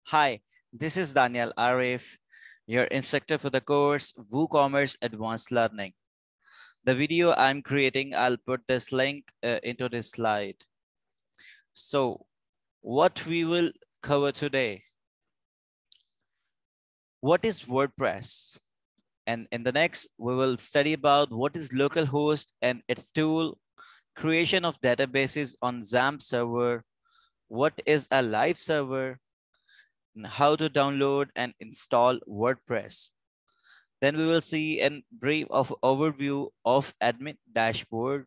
Hi, this is Daniel Arif, your instructor for the course WooCommerce Advanced Learning. The video I'm creating, I'll put this link into this slide. So, what we will cover today, what is WordPress? And in the next, we will study about what is localhost and its tool, creation of databases on XAMPP server, what is a live server, and how to download and install WordPress. Then we will see a brief overview of admin dashboard.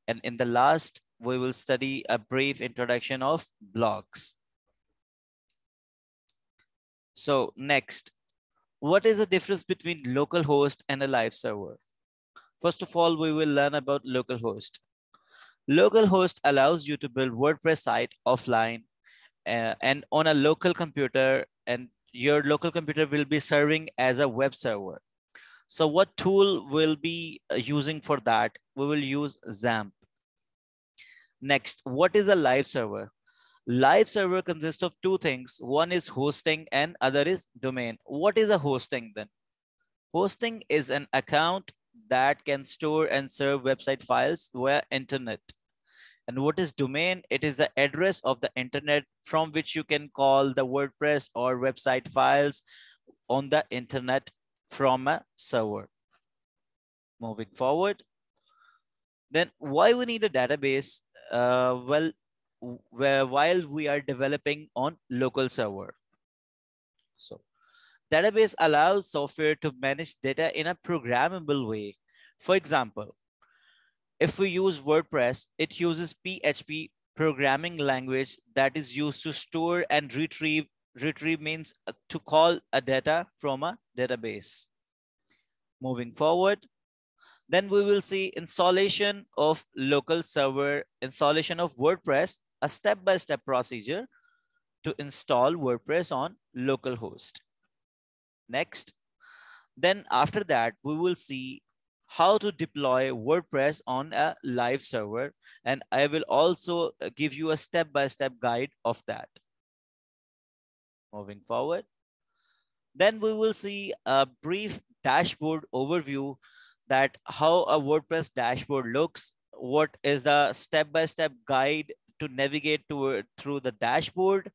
And in the last, we will study a brief introduction of blogs. So next, what is the difference between localhost and a live server? First of all, we will learn about localhost. Localhost allows you to build WordPress site offline and on a local computer, and your local computer will be serving as a web server. So what tool will be using for that? We will use XAMPP. Next, what is a live server? Live server consists of two things. One is hosting and other is domain. What is a hosting then? Hosting is an account that can store and serve website files via internet. And what is domain? It is the address of the internet from which you can call the WordPress or website files on the internet from a server. Moving forward, then why we need a database? While we are developing on local server. So database allows software to manage data in a programmable way. For example, if we use WordPress, it uses PHP programming language that is used to store and retrieve. Retrieve means to call a data from a database. Moving forward, then we will see installation of local server, installation of WordPress, a step-by-step procedure to install WordPress on localhost. Next, then after that, we will see how to deploy WordPress on a live server. And I will also give you a step-by-step guide of that. Moving forward, then we will see a brief dashboard overview that how a WordPress dashboard looks, what is a step-by-step guide to navigate through the dashboard.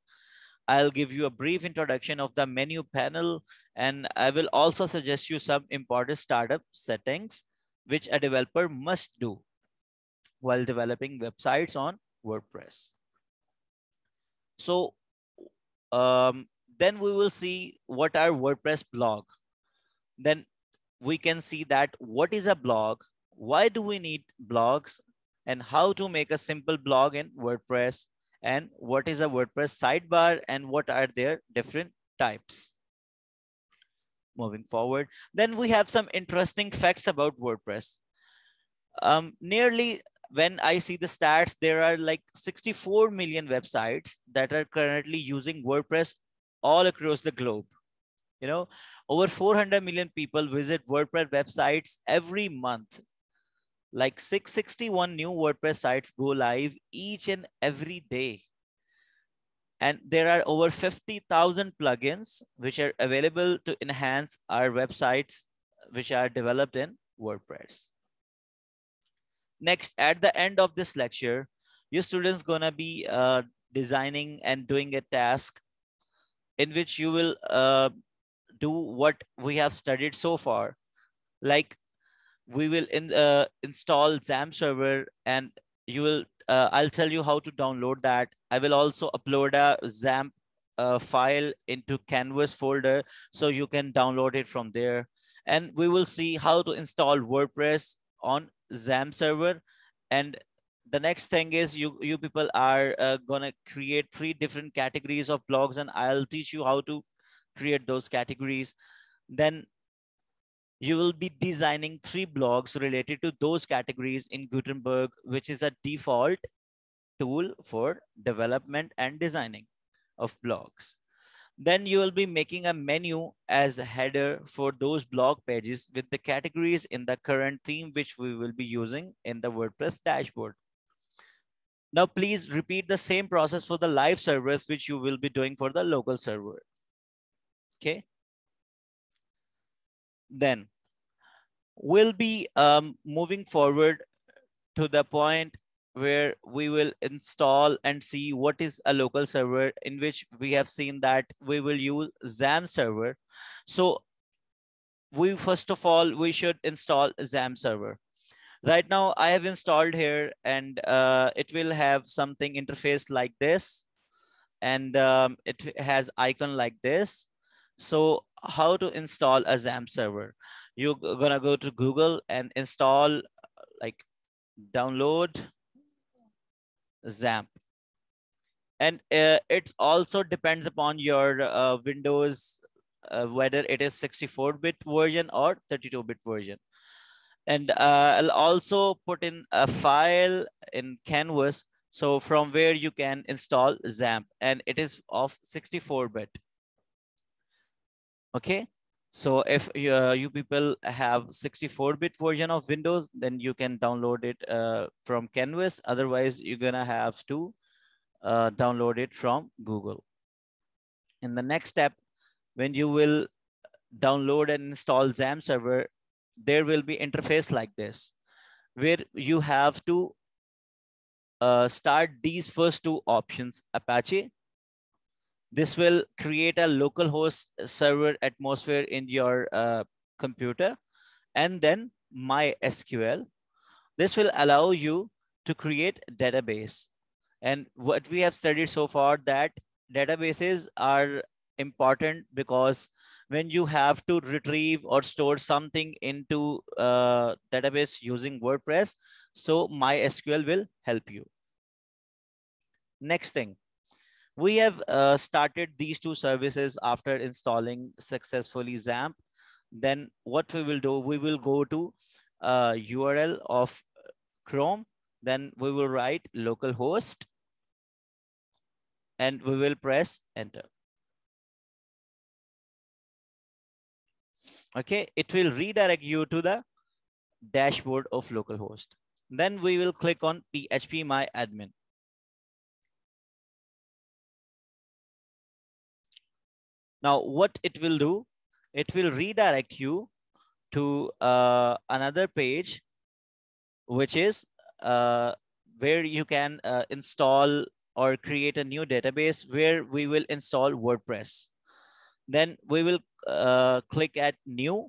I'll give you a brief introduction of the menu panel, and I will also suggest you some important startup settings which a developer must do while developing websites on WordPress. So then we will see what are WordPress blog. Then we can see that what is a blog, why do we need blogs, and how to make a simple blog in WordPress, and what is a WordPress sidebar and what are their different types. Moving forward, then we have some interesting facts about WordPress. Nearly, when I see the stats, there are like 64 million websites that are currently using WordPress all across the globe. You know, over 400 million people visit WordPress websites every month. Like 661 new WordPress sites go live each and every day. And there are over 50,000 plugins which are available to enhance our websites which are developed in WordPress. Next, at the end of this lecture, your students gonna be designing and doing a task in which you will do what we have studied so far. Like we will install XAMPP server, and you will I'll tell you how to download that. I will also upload a XAMPP file into Canvas folder so you can download it from there. And we will see how to install WordPress on XAMPP server. And the next thing is you people are gonna create 3 different categories of blogs, and I'll teach you how to create those categories. Then you will be designing 3 blogs related to those categories in Gutenberg, which is a default tool for development and designing of blogs. Then you will be making a menu as a header for those blog pages with the categories in the current theme, which we will be using in the WordPress dashboard. Now, please repeat the same process for the live servers, which you will be doing for the local server. Okay. Then we'll be moving forward to the point where we will install and see what is a local server, in which we have seen that we will use XAMPP server. So we first of all, we should install XAMPP server. Right now I have installed here, and it will have something interface like this, and it has icon like this. So how to install a XAMPP server? You're gonna go to Google and install, like, download XAMPP. And it also depends upon your Windows, whether it is 64-bit version or 32-bit version. And I'll also put in a file in Canvas, so from where you can install XAMPP, and it is of 64-bit. Okay. So if you people have 64-bit version of Windows, then you can download it from Canvas. Otherwise, you're gonna have to download it from Google. In the next step, when you will download and install XAMPP server, there will be interface like this, where you have to start these first two options, Apache. This will create a localhost server atmosphere in your computer, and then MySQL. This will allow you to create database. And what we have studied so far, that databases are important, because when you have to retrieve or store something into database using WordPress, so MySQL will help you. Next thing, we have started these two services after installing successfully XAMPP. Then what we will do, we will go to URL of Chrome. Then we will write localhost, and we will press enter. Okay, it will redirect you to the dashboard of localhost. Then we will click on PHP My Admin. Now, what it will do, it will redirect you to another page, which is where you can install or create a new database, where we will install WordPress. Then we will click at new.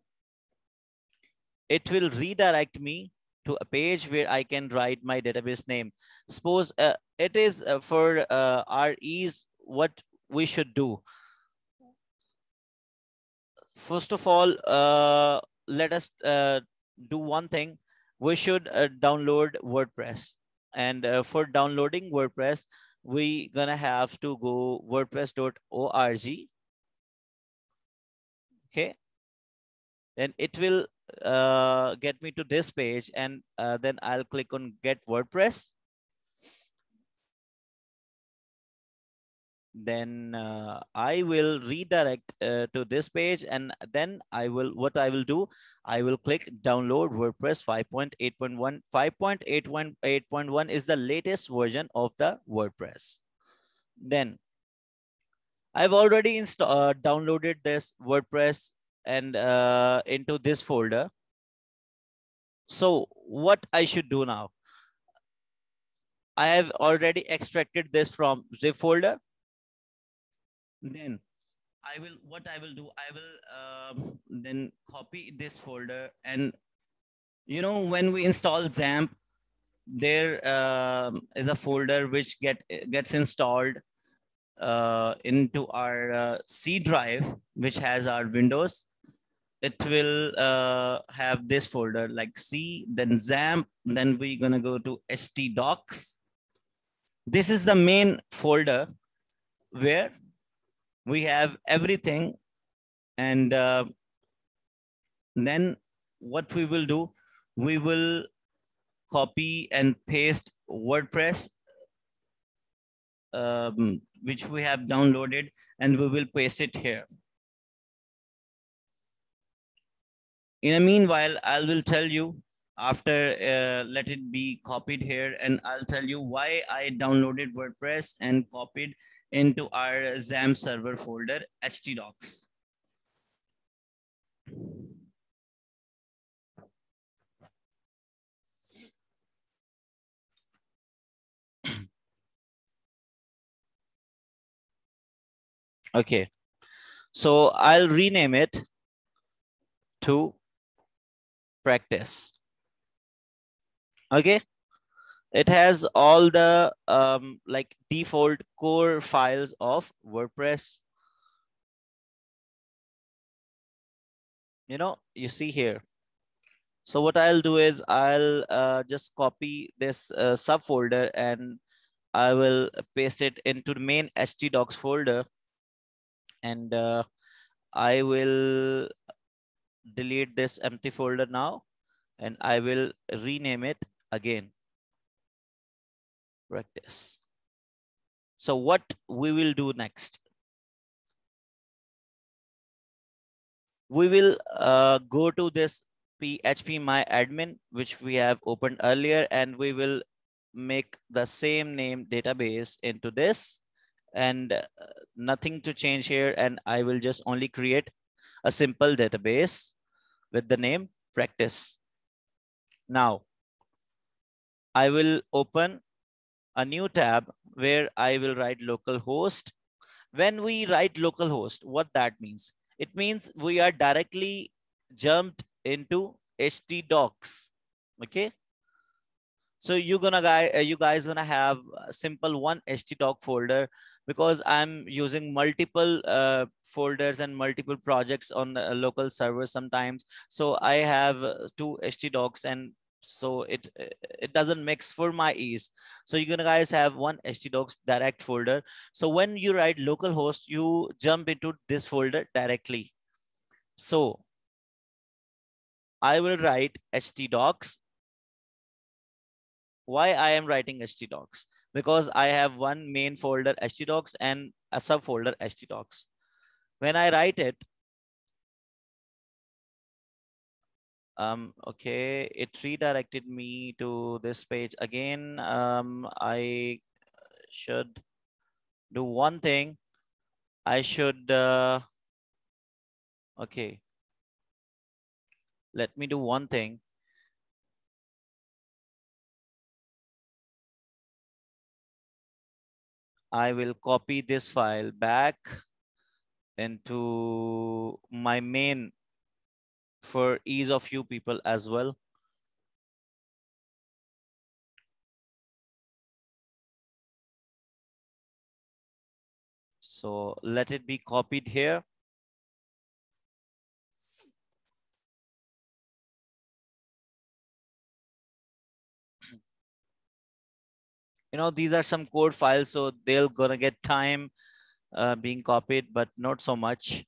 It will redirect me to a page where I can write my database name. Suppose it is for our ease, what we should do. First of all, let us do one thing. We should download WordPress. And for downloading WordPress, we gonna have to go wordpress.org. Okay. Then it will get me to this page, and then I'll click on Get WordPress. Then I will redirect to this page, and then what I will do, I will click download WordPress 5.8.1. 5.8.1 is the latest version of the WordPress. Then I've already downloaded this WordPress and into this folder. So what I should do now, I have already extracted this from zip folder. Then what I will do, I will then copy this folder. And when we install XAMPP, there is a folder which gets installed into our C drive, which has our Windows. It will have this folder like C, then XAMPP, then we're gonna go to htdocs. This is the main folder where we have everything. And then what we will do, we will copy and paste WordPress, which we have downloaded, and we will paste it here. In the meanwhile, I will tell you After let it be copied here, and I'll tell you why I downloaded WordPress and copied into our XAMPP server folder htdocs. Okay, so I'll rename it to practice. Okay, it has all the like default core files of WordPress. You see here. So what I'll do is I'll just copy this subfolder and I will paste it into the main htdocs folder, and I will delete this empty folder now, and I will rename it again, practice. So what we will do next? We will go to this PHP my admin, which we have opened earlier, and we will make the same name database into this, and nothing to change here. And I will just only create a simple database with the name practice. Now, I will open a new tab where I will write localhost. When we write localhost, what that means? It means we are directly jumped into htdocs. Okay. So you guys gonna have a simple one htdoc folder, because I'm using multiple folders and multiple projects on the local server sometimes. So I have two htdocs, and so it doesn't mix for my ease. So you're gonna guys have one htdocs direct folder. So when you write localhost, you jump into this folder directly. So I will write htdocs. Why I am writing htdocs? Because I have one main folder htdocs and a subfolder htdocs. When I write it, okay, it redirected me to this page again. I should do one thing. I should, okay, let me do one thing. I will copy this file back into my main for ease of you people as well. So let it be copied here. These are some code files, so they're gonna get time being copied, but not so much.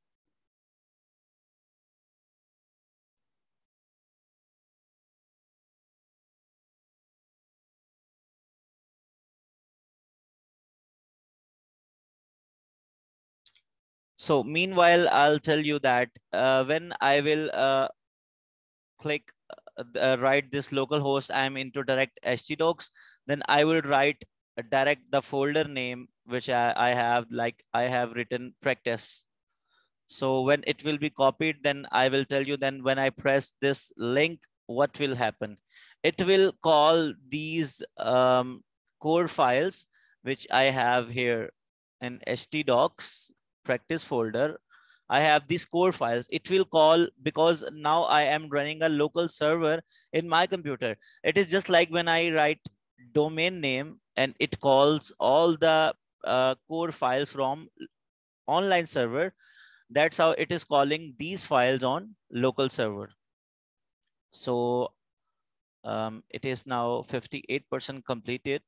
So meanwhile, I'll tell you that when I will click write this localhost, I'm into direct htdocs, then I will write direct the folder name, which I have, like I have written practice. So when it will be copied, then I will tell you, then when I press this link, what will happen? It will call these core files, which I have here in htdocs practice folder. I have these core files. It will call, because now I am running a local server in my computer. It is just like when I write domain name and it calls all the core files from online server. That's how it is calling these files on local server. So it is now 58% completed.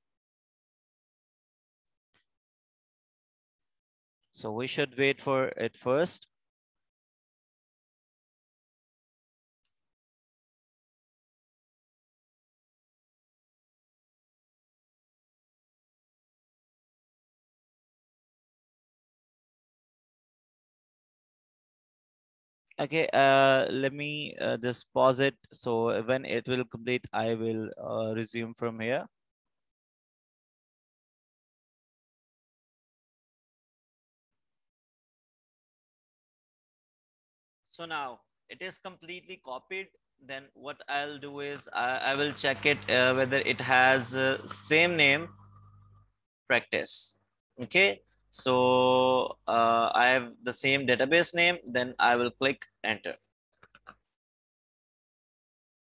So we should wait for it first. Okay, let me just pause it. So when it will complete, I will resume from here. So now it is completely copied. Then what I'll do is I will check it whether it has same name, practice. Okay, so I have the same database name. Then I will click enter.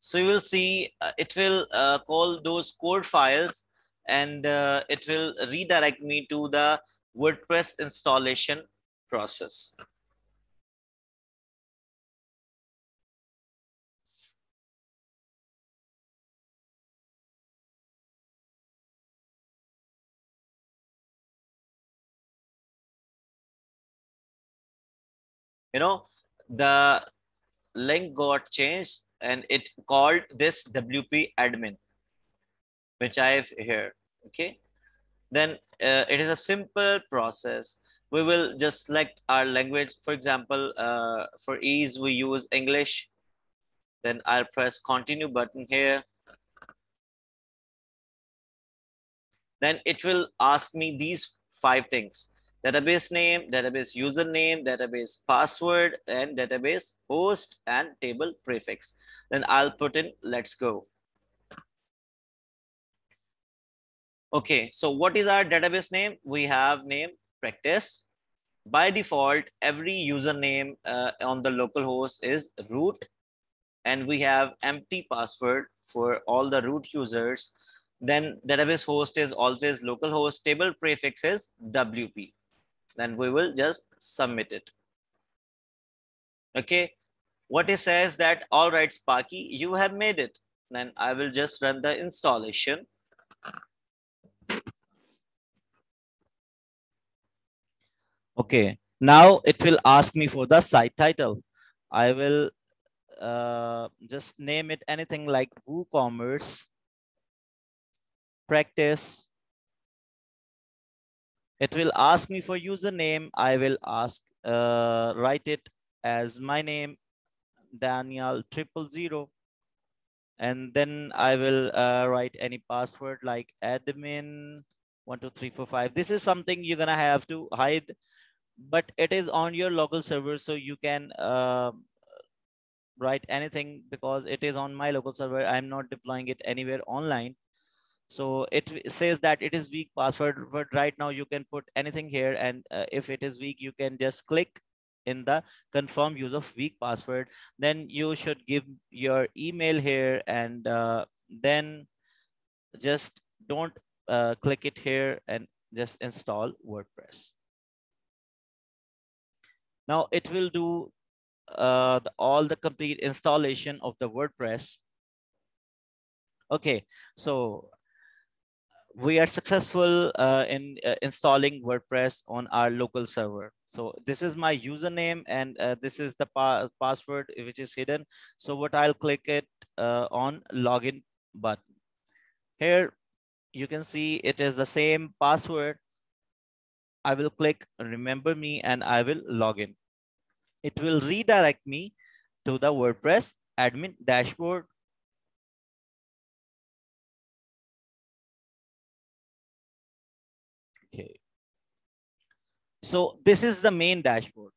So you will see it will call those code files, and it will redirect me to the WordPress installation process. You know, the link got changed and it called this WP admin, which I have here. Okay, then it is a simple process. We will just select our language. For example, for ease, we use English. Then I'll press continue button here. Then it will ask me these 5 things: database name, database username, database password, and database host and table prefix. Then I'll put in let's go. Okay, so what is our database name? We have name practice. By default, every username on the local host is root, and we have empty password for all the root users. Then database host is always localhost, table prefix is WP. Then we will just submit it. Okay, what it says that all right, Sparky, you have made it. Then I will just run the installation. Okay, now it will ask me for the site title. I will just name it anything like WooCommerce practice. It will ask me for username. I will write it as my name, Daniel 000. And then I will write any password like admin 12345. This is something you're gonna have to hide, but it is on your local server, so you can write anything because it is on my local server. I'm not deploying it anywhere online. So it says that it is weak password, but right now you can put anything here, and if it is weak, you can just click in the confirm use of weak password. Then you should give your email here, and then just don't click it here, and just install WordPress. Now it will do all the complete installation of the WordPress. Okay, so we are successful in installing WordPress on our local server. So this is my username, and this is the password which is hidden. So what I'll click it on login button. Here you can see it is the same password. I will click remember me and I will log in. It will redirect me to the WordPress admin dashboard. Okay. So this is the main dashboard.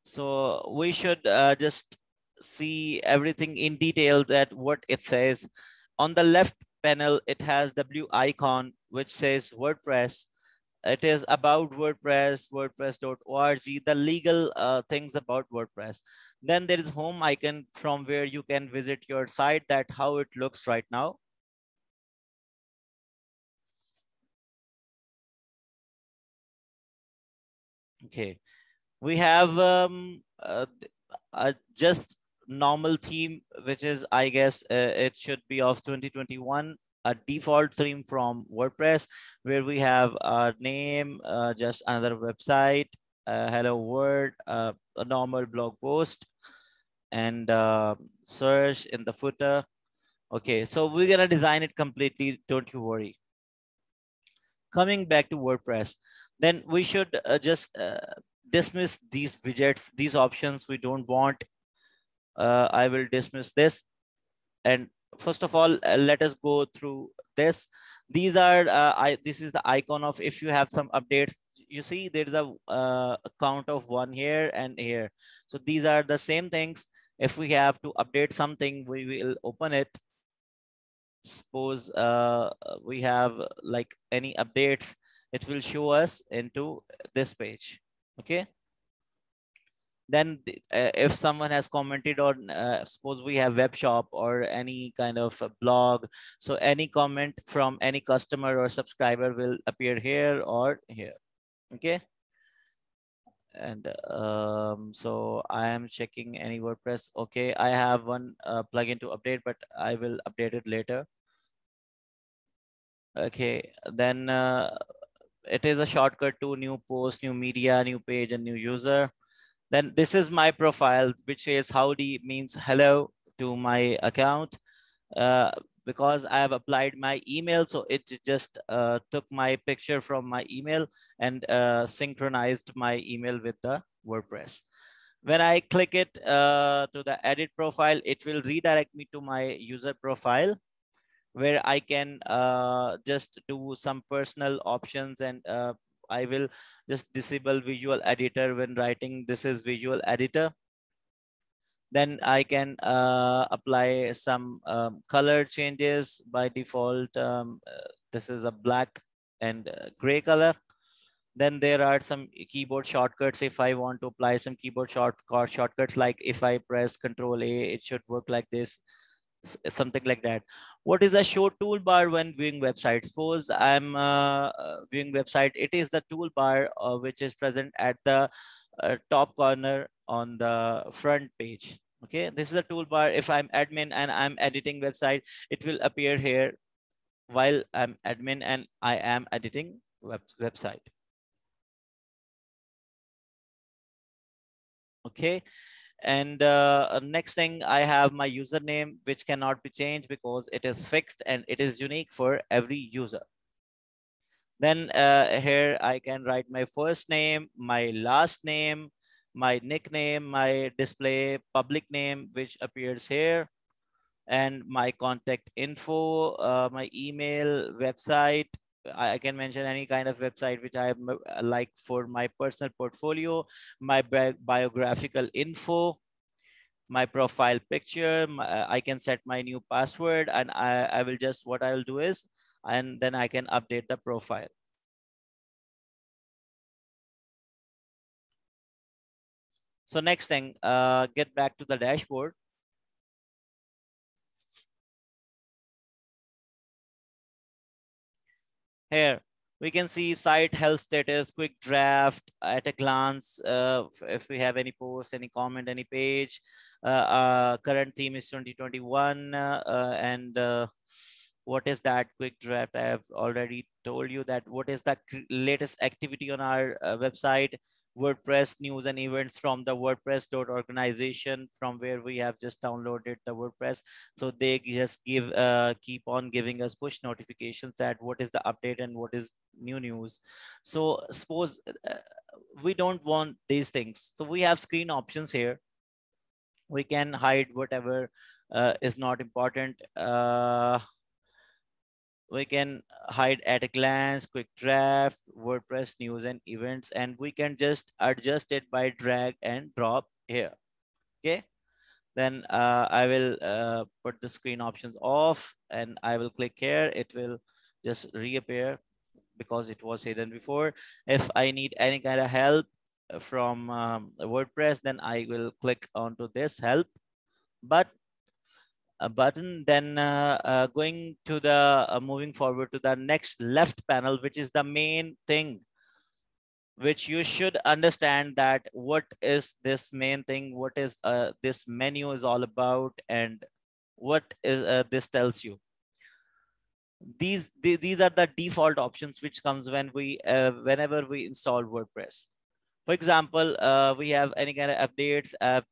So we should just see everything in detail, that what it says. On the left panel, it has W icon, which says WordPress. It is about WordPress, WordPress.org, the legal things about WordPress. Then there is home icon from where you can visit your site, that how it looks right now. Okay, we have just normal theme, which is, I guess, it should be of 2021, a default theme from WordPress, where we have a name, just another website, hello world, a normal blog post, and search in the footer. Okay, so we're gonna design it completely, don't you worry. Coming back to WordPress, then we should just dismiss these widgets, these options we don't want. I will dismiss this. And first of all, let us go through this. These are this is the icon of if you have some updates. You see there is a count of 1 here and here. So these are the same things. If we have to update something, we will open it. Suppose we have like any updates, it will show us into this page. Okay. Then if someone has commented on, suppose we have web shop or any kind of a blog, so any comment from any customer or subscriber will appear here or here. Okay. And so I am checking any WordPress. Okay, I have one plugin to update, but I will update it later. Okay, then it is a shortcut to new post, new media, new page, and new user. Then this is my profile, which says howdy, means hello to my account. Because I have applied my email, so it just took my picture from my email and synchronized my email with the WordPress. When I click it to the edit profile, it will redirect me to my user profile, where I can just do some personal options, and I will just disable visual editor when writing. This is visual editor. Then I can apply some color changes by default. This is a black and gray color. Then there are some keyboard shortcuts. If I want to apply some keyboard shortcuts, like if I press Control A, it should work like this, something like that. What is the show toolbar when viewing website? Suppose I'm viewing website. It is the toolbar which is present at the top corner on the front page. Okay, this is a toolbar. If I'm admin and I'm editing website, it will appear here while I'm admin and I am editing website. Okay. And next thing, I have my username, which cannot be changed because it is fixed and it is unique for every user. Then here I can write my first name, my last name, my nickname, my display public name, which appears here, and my contact info, my email, website. I can mention any kind of website which I like for my personal portfolio, my biographical info, my profile picture. I can set my new password, and I will just, what I will do is, and then I can update the profile. So next thing, get back to the dashboard. Here we can see site health status, quick draft at a glance. If we have any post, any comment, any page. Current theme is 2021, and what is that quick draft? I have already told you that. What is the latest activity on our website? WordPress news and events from the WordPress.organization, from where we have just downloaded the WordPress. So they just keep on giving us push notifications that what is the update and what is new news. So suppose we don't want these things. So we have screen options here. We can hide whatever is not important. We can hide at a glance, quick draft, WordPress news and events, and we can just adjust it by drag and drop here. Okay. Then I will put the screen options off and I will click here. It will just reappear because it was hidden before. If I need any kind of help from WordPress, then I will click onto this help button. Then going to the moving forward to the next left panel, which is the main thing which you should understand, that what is this main thing, what is this menu is all about, and what is this tells you. These are the default options which comes when we whenever we install WordPress. For example, we have any kind of updates. I have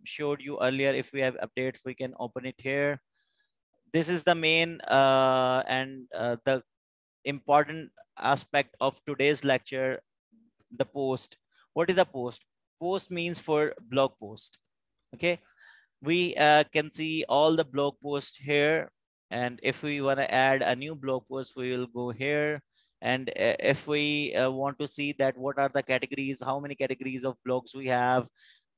showed you earlier. If we have updates, we can open it here. This is the main and the important aspect of today's lecture, the post. What is a post? Post means for blog post. Okay, we can see all the blog posts here, and if we want to add a new blog post, we will go here. And if we want to see that what are the categories, how many categories of blogs we have,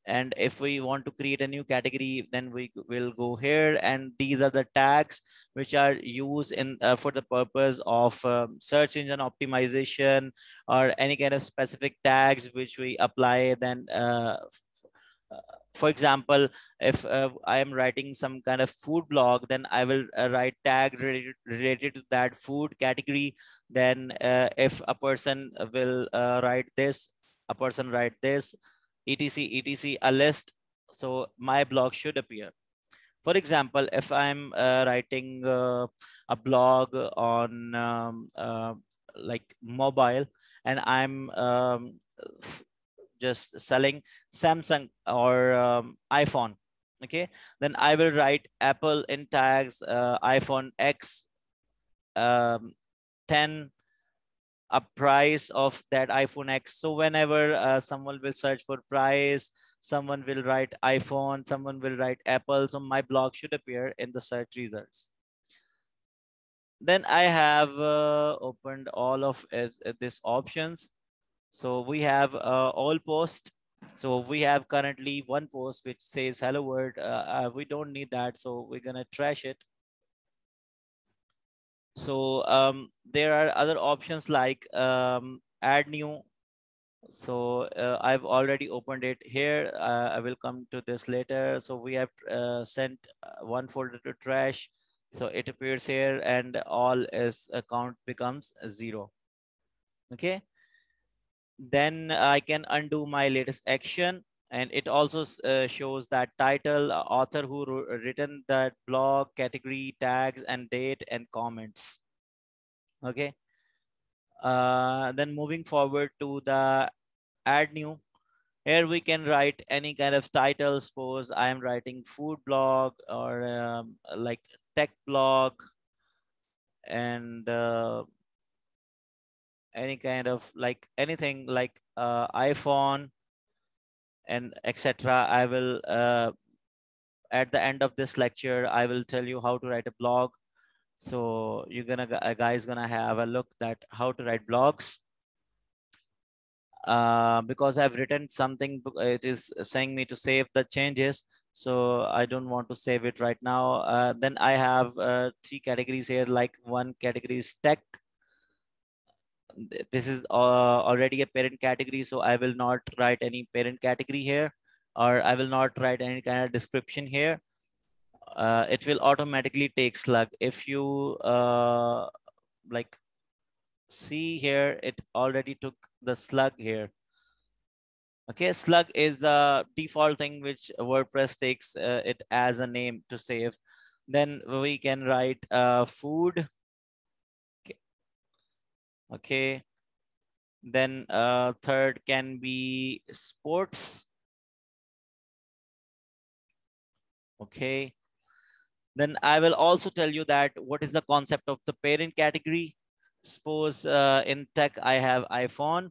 and if we want to create a new category, then we will go here. And these are the tags which are used in for the purpose of search engine optimization, or any kind of specific tags which we apply. Then for example, if I am writing some kind of food blog, then I will write tag related to that food category. Then if a person will write this, a person write this, etc a list, so my blog should appear. For example, if I'm writing a blog on like mobile, and I'm just selling Samsung or iPhone, okay, then I will write Apple in tags, iPhone X, 10, a price of that iPhone X. So whenever someone will search for price, someone will write iPhone, someone will write Apple, so my blog should appear in the search results. Then I have opened all of these options. So we have all post. So we have currently one post which says hello world. We don't need that, so we're gonna trash it. So there are other options like add new. So I've already opened it here. I will come to this later. So we have sent one folder to trash. So it appears here, and all is account becomes 0. Okay. Then I can undo my latest action. And it also shows that title, author who written that blog, category, tags, and date, and comments. Okay. Then moving forward to the add new. Here we can write any kind of title. Suppose I am writing food blog, or like tech blog, and any kind of like anything like iPhone and etc. I will at the end of this lecture, I will tell you how to write a blog. So you're gonna guys gonna have a look that how to write blogs. Because I've written something, it is saying me to save the changes. So I don't want to save it right now. Then I have 3 categories here, like one category is tech. This is already a parent category, so I will not write any parent category here, or I will not write any kind of description here. It will automatically take slug. If you like see here, it already took the slug here. Okay, slug is the default thing which WordPress takes it as a name to save. Then we can write food. Okay. Then third can be sports. Okay. Then I will also tell you that what is the concept of the parent category. Suppose in tech, I have iPhone,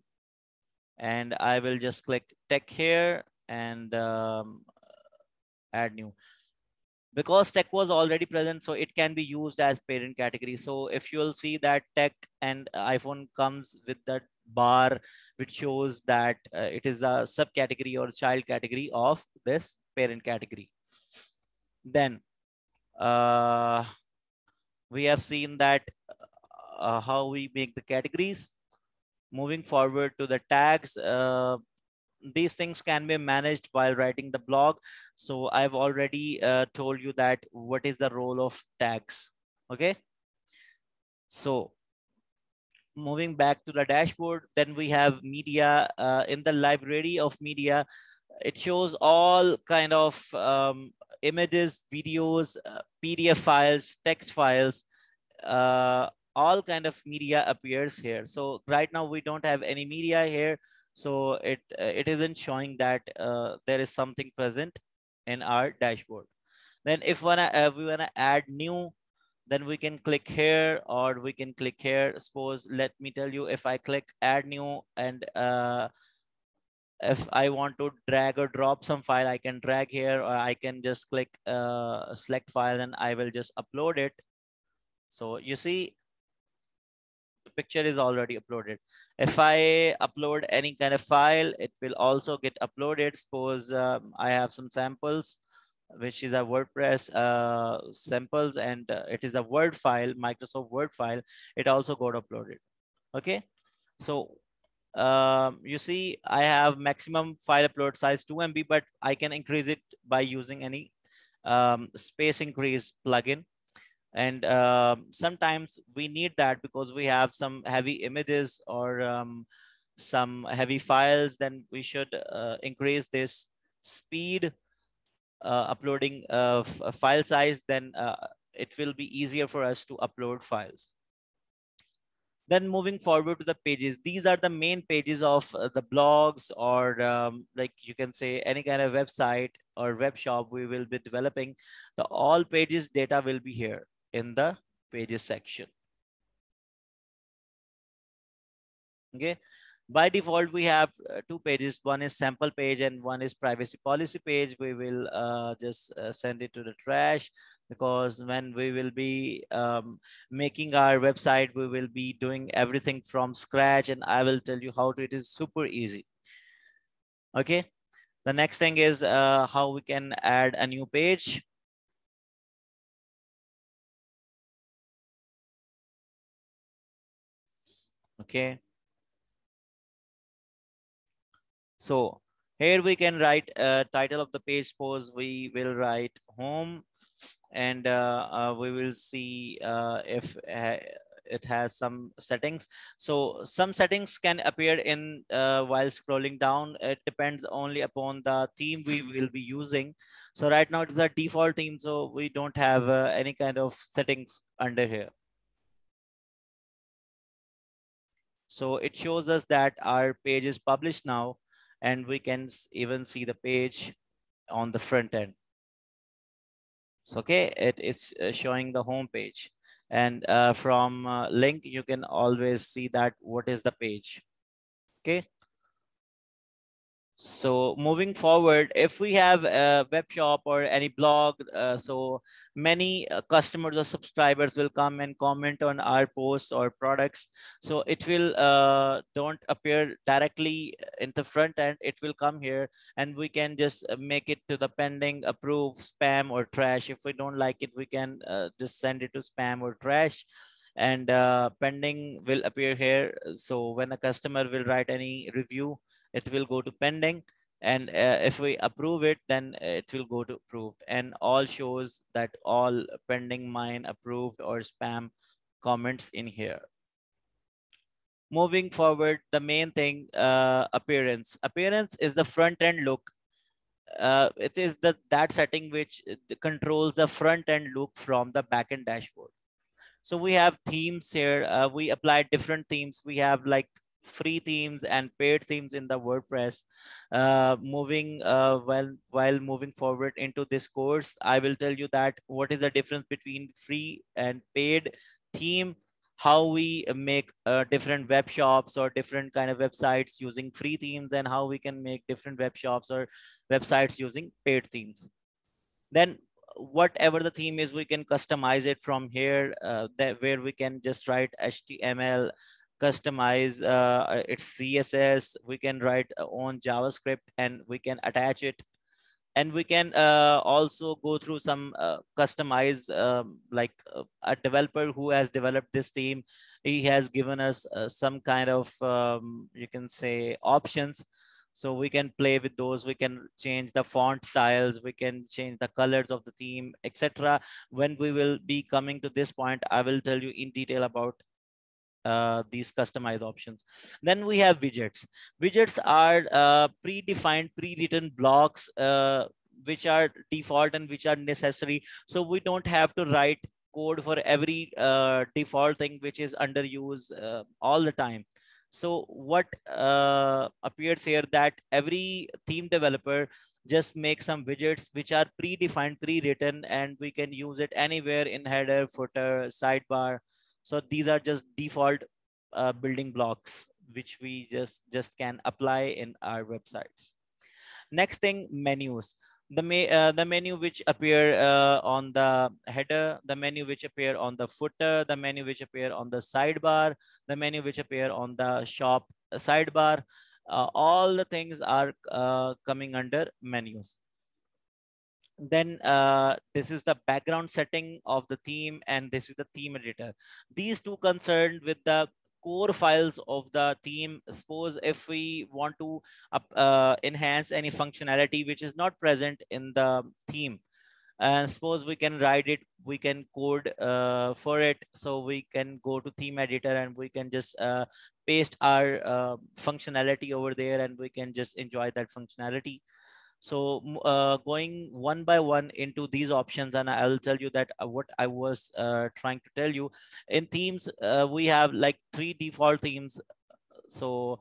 and I will just click tech here and add new. Because tech was already present, so it can be used as parent category. So if you'll see that tech and iPhone comes with that bar, which shows that it is a subcategory or child category of this parent category. Then we have seen that how we make the categories. Moving forward to the tags, these things can be managed while writing the blog. So I've already told you that what is the role of tags. Okay. So moving back to the dashboard, then we have media. In the library of media, it shows all kind of images, videos, PDF files, text files, all kind of media appears here. So right now we don't have any media here. So it isn't showing that there is something present in our dashboard. Then if we wanna add new, then we can click here or we can click here. Suppose, let me tell you, if I click add new and if I want to drag or drop some file, I can drag here, or I can just click select file and I will just upload it. So you see, the picture is already uploaded. If I upload any kind of file, it will also get uploaded. Suppose I have some samples, which is a WordPress samples, and it is a Word file, Microsoft Word file. It also got uploaded. Okay. So you see, I have maximum file upload size 2 MB, but I can increase it by using any space increase plugin. And sometimes we need that because we have some heavy images or some heavy files, then we should increase this speed uploading file size, then it will be easier for us to upload files. Then moving forward to the pages, these are the main pages of the blogs, or like you can say any kind of website or web shop we will be developing. The all pages data will be here in the pages section. Okay. By default, we have two pages. One is sample page and one is privacy policy page. We will just send it to the trash, because when we will be making our website, we will be doing everything from scratch, and I will tell you how to. It is super easy. Okay. The next thing is how we can add a new page. Okay. So here we can write title of the page. Suppose we will write home, and we will see if it has some settings. So some settings can appear in while scrolling down. It depends only upon the theme we will be using. So right now it is a default theme, so we don't have any kind of settings under here. So it shows us that our page is published now, and we can even see the page on the front end. So, okay, it is showing the home page, and from link you can always see that what is the page. Okay. So moving forward, if we have a web shop or any blog, so many customers or subscribers will come and comment on our posts or products. So it will don't appear directly in the front end. It will come here, and we can just make it to the pending, approve, spam, or trash. If we don't like it, we can just send it to spam or trash, and pending will appear here. So when a customer will write any review, it will go to pending, and if we approve it, then it will go to approved, and all shows that all pending, mine, approved, or spam comments in here. Moving forward, the main thing, appearance is the front end look. It is that setting which controls the front end look from the backend dashboard. So we have themes here. We applied different themes. We have like free themes and paid themes in the WordPress. While moving forward into this course, I will tell you that what is the difference between free and paid theme, how we make different web shops or different kind of websites using free themes, and how we can make different web shops or websites using paid themes. Then whatever the theme is, we can customize it from here, that where we can just write HTML, customize its CSS, we can write on JavaScript, and we can attach it. And we can also go through some customize, like a developer who has developed this theme, he has given us some kind of you can say options. So we can play with those. We can change the font styles, we can change the colors of the theme, etc. When we will be coming to this point, I will tell you in detail about these customized options. Then we have widgets. Widgets are predefined, pre-written blocks which are default and which are necessary. So we don't have to write code for every default thing which is under use all the time. So what appears here, that every theme developer just make some widgets which are predefined, pre-written, and we can use it anywhere in header, footer, sidebar. So these are just default building blocks which we just can apply in our websites. Next thing, menus. The menu which appear on the header, the menu which appear on the footer, the menu which appear on the sidebar, the menu which appear on the shop sidebar, all the things are coming under menus. Then this is the background setting of the theme, and this is the theme editor. These two concerned with the core files of the theme. Suppose if we want to enhance any functionality which is not present in the theme, and suppose we can write it, we can code for it, so we can go to theme editor and we can just paste our functionality over there, and we can just enjoy that functionality. So going one by one into these options, and I'll tell you that what I was trying to tell you. In themes, we have like 3 default themes. So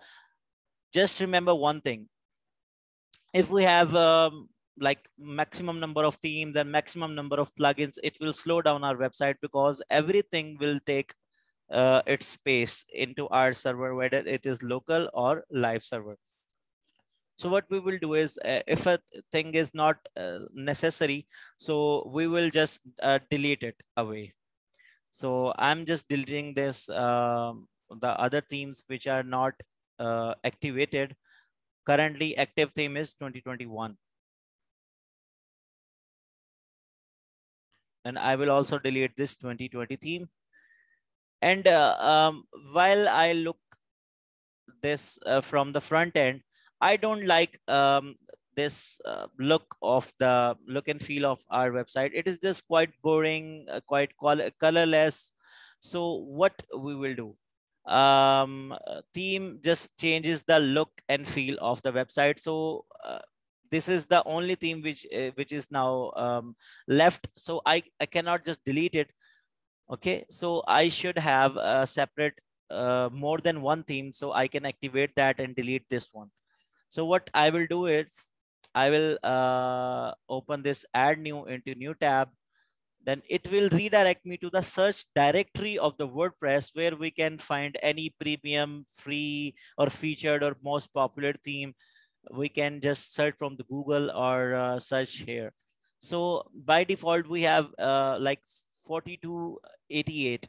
just remember one thing: if we have like maximum number of themes and maximum number of plugins, it will slow down our website, because everything will take its space into our server, whether it is local or live server. So what we will do is, if a thing is not necessary, so we will just delete it away. So I'm just deleting this, the other themes which are not activated. Currently active theme is 2021. And I will also delete this 2020 theme. And while I look this from the front end, I don't like this look and feel of our website. It is just quite boring, quite colorless. So what we will do, theme just changes the look and feel of the website. So this is the only theme which is now left. So I cannot just delete it. Okay, so I should have a separate more than one theme, so I can activate that and delete this one. So what I will do is, I will open this add new into new tab. Then it will redirect me to the search directory of the WordPress, where we can find any premium, free, or featured or most popular theme. We can just search from the Google or search here. So by default, we have like 4,288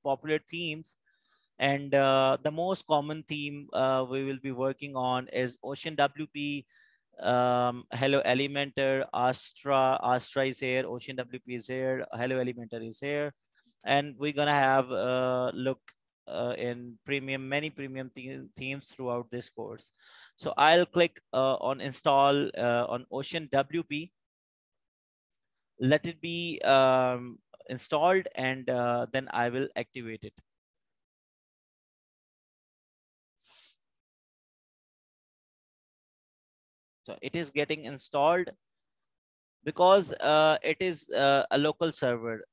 popular themes. And the most common theme we will be working on is Ocean WP, Hello Elementor, Astra is here, Ocean WP is here, Hello Elementor is here. And we're gonna have look in many premium themes throughout this course. So I'll click on install on Ocean WP. Let it be installed, and then I will activate it. So it is getting installed. Because it is a local server,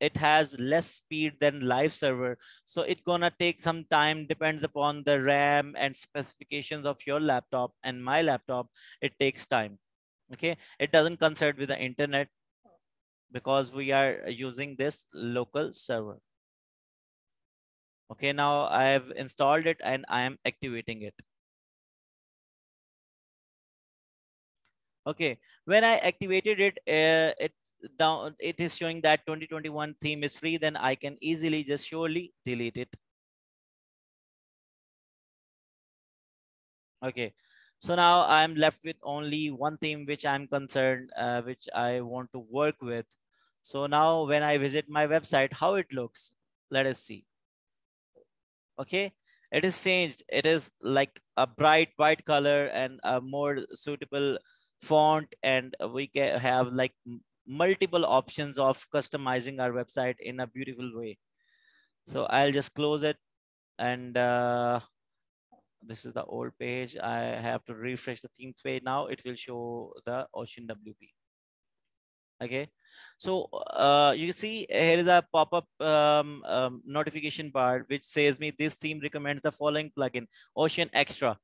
it has less speed than live server, so it's gonna take some time. Depends upon the RAM and specifications of your laptop and my laptop. It takes time. Okay, it doesn't consult with the internet, because we are using this local server. Okay, now I have installed it and I am activating it. Okay, when I activated it, it is showing that 2021 theme is free. Then I can easily just surely delete it. Okay, so now I'm left with only one theme which I'm concerned, which I want to work with. So now when I visit my website, how it looks, let us see. Okay, it is changed. It is like a bright white color and a more suitable font, and we can have like multiple options of customizing our website in a beautiful way. So I'll just close it, and this is the old page. I have to refresh the theme page. Now it will show the Ocean WP. Okay, so you see here is a pop-up notification bar which says me this theme recommends the following plugin, Ocean Extra.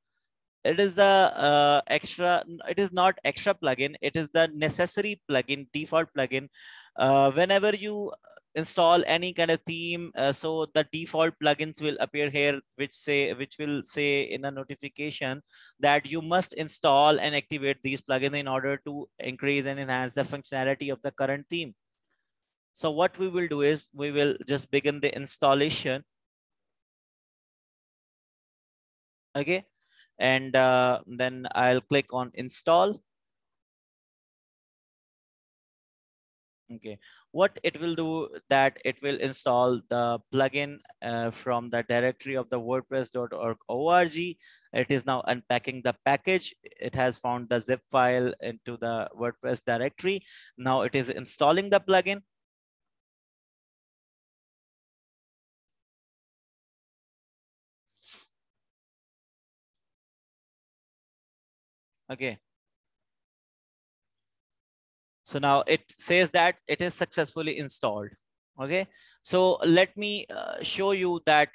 It is the extra. It is not extra plugin. It is the necessary plugin, default plugin, Whenever you install any kind of theme, so the default plugins will appear here, which will say in a notification that you must install and activate these plugins in order to increase and enhance the functionality of the current theme. So what we will do is we will just begin the installation. Okay, and then I'll click on install. Okay, what it will do that it will install the plugin from the directory of the WordPress.org. It is now unpacking the package. It has found the zip file into the WordPress directory. Now it is installing the plugin. Okay. So now it says that it is successfully installed. Okay. So let me show you that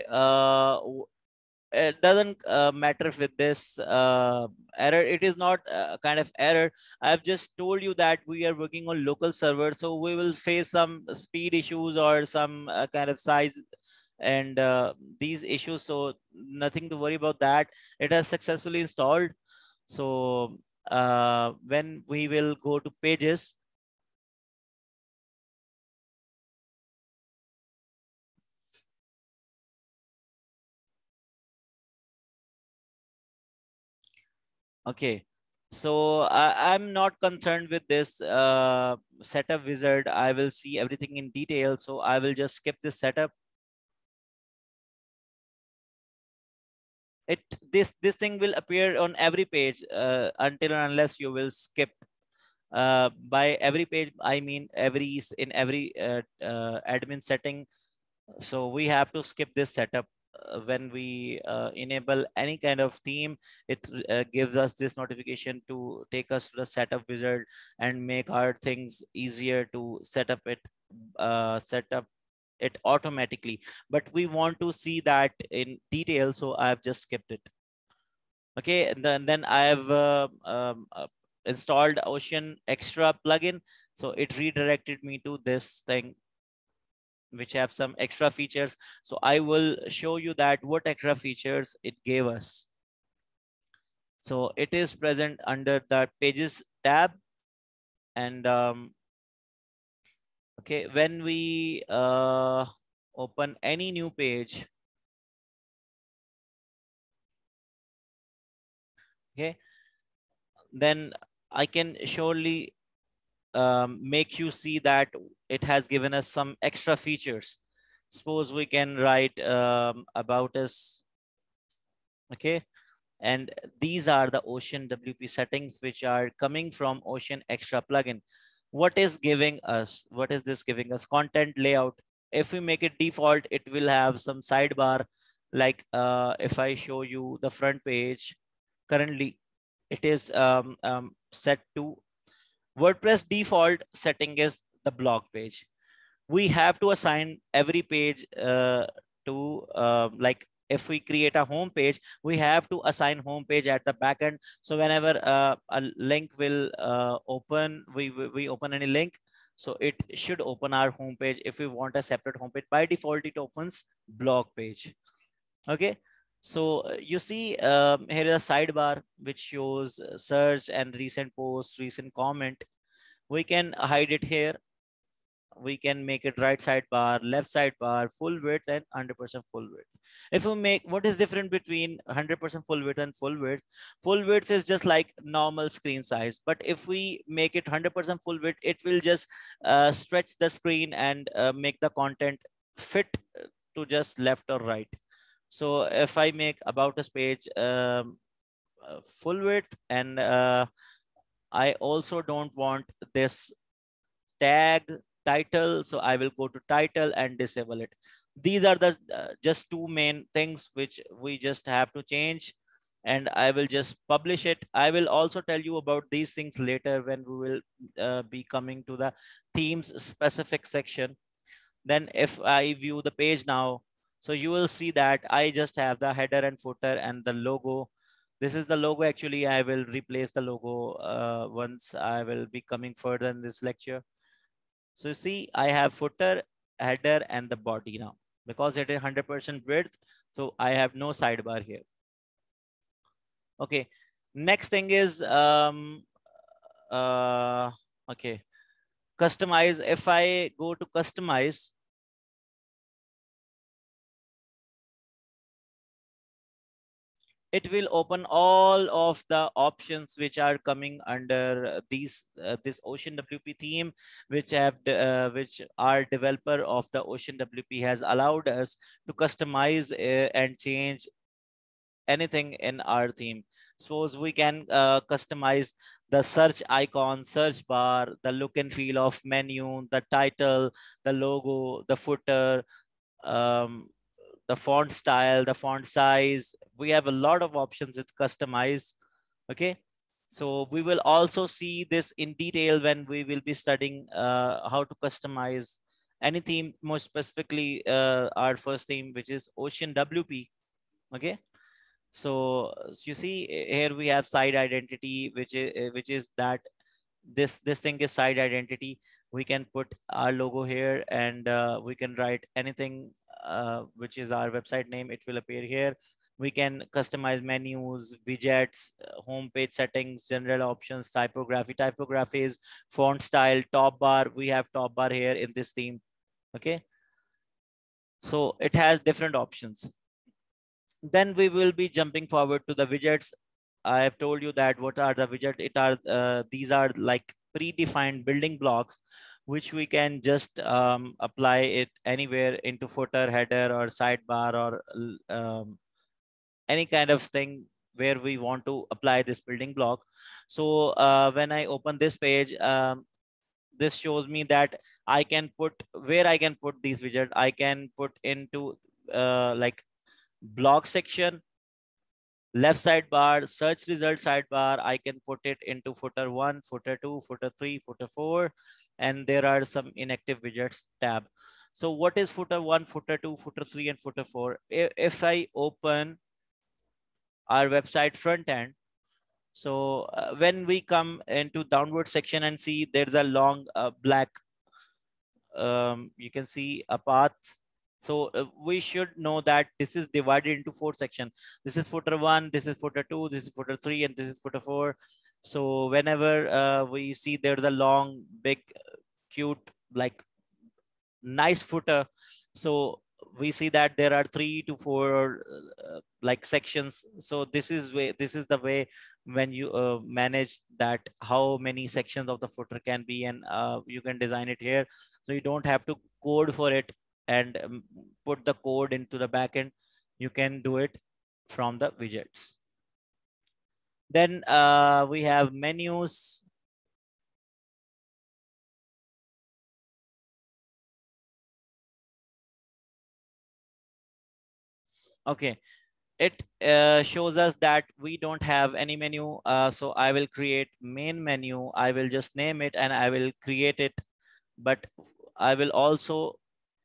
it doesn't matter with this error. It is not a kind of error. I've just told you that we are working on local server, so we will face some speed issues or some kind of size and these issues. So nothing to worry about that. It has successfully installed. So when we will go to pages, okay. So I'm not concerned with this setup wizard. I will see everything in detail. So I will just skip this setup. This thing will appear on every page until and unless you will skip. By every page, I mean in every admin setting. So we have to skip this setup. When we enable any kind of theme, it gives us this notification to take us to the setup wizard and make our things easier to set up it automatically. But we want to see that in detail, so I've just skipped it. Okay, and then I've installed Ocean Extra plugin, so it redirected me to this thing which have some extra features. So I will show you that what extra features it gave us. So it is present under the pages tab. And okay, when we open any new page, okay, then I can surely make you see that it has given us some extra features. Suppose we can write about us. Okay, and these are the Ocean WP settings which are coming from Ocean Extra plugin. What is giving us? What is this giving us? Content layout. If we make it default, it will have some sidebar. Like if I show you the front page, currently it is set to WordPress default setting is the blog page. We have to assign every page to like if we create a home page, we have to assign home page at the back end. So whenever a link will open, we open any link, so it should open our home page. If we want a separate home page, by default it opens blog page. Okay, so you see here is a sidebar which shows search and recent posts, recent comment. We can hide it here. We can make it right sidebar, left sidebar, full width, and 100% full width. If we make, what is different between 100% full width and full width? Full width is just like normal screen size, but if we make it 100% full width, it will just stretch the screen and make the content fit to just left or right. So if I make about us page full width, and I also don't want this tag title, so I will go to title and disable it. These are the just two main things which we just have to change, and I will just publish it. I will also tell you about these things later when we will be coming to the themes specific section. Then if I view the page now, so you will see that I just have the header and footer and the logo. This is the logo. Actually, I will replace the logo once I will be coming further in this lecture. So you see, I have footer, header, and the body now because it is 100% width. So I have no sidebar here. Okay. Next thing is okay, customize. If I go to customize, it will open all of the options which are coming under these this Ocean WP theme, which which our developer of the Ocean WP has allowed us to customize and change anything in our theme. Suppose we can customize the search icon, search bar, the look and feel of menu, the title, the logo, the footer, um, the font style, the font size. We have a lot of options with customize. Okay. So we will also see this in detail when we will be studying how to customize any theme, more specifically our first theme, which is Ocean WP. Okay. So you see here we have side identity, which is that this thing is side identity. We can put our logo here, and we can write anything which is our website name. It will appear here. We can customize menus, widgets, homepage settings, general options, typographies, font style, top bar. We have top bar here in this theme. Okay, so it has different options. Then we will be jumping forward to the widgets. I have told you that what are the widgets. These are like predefined building blocks, which we can just apply it anywhere into footer, header, or sidebar, or any kind of thing where we want to apply this building block. So when I open this page, this shows me that I can put where I can put these widgets. I can put into like blog section, left sidebar, search result sidebar. I can put it into footer 1, footer 2, footer 3, footer 4, and there are some inactive widgets tab. So what is footer 1, footer 2, footer 3, and footer 4? If I open our website front end, so when we come into downward section and see, there's a long black, you can see a path. So we should know that this is divided into 4 sections. This is footer 1, this is footer 2, this is footer 3, and this is footer 4. So whenever we see there's a long, big, cute, like nice footer, so we see that there are 3 to 4 like sections. So this is the way when you manage that how many sections of the footer can be, and you can design it here. So you don't have to code for it and put the code into the backend. You can do it from the widgets. Then we have menus. Okay, it shows us that we don't have any menu. So I will create main menu. I will just name it and I will create it. But I will also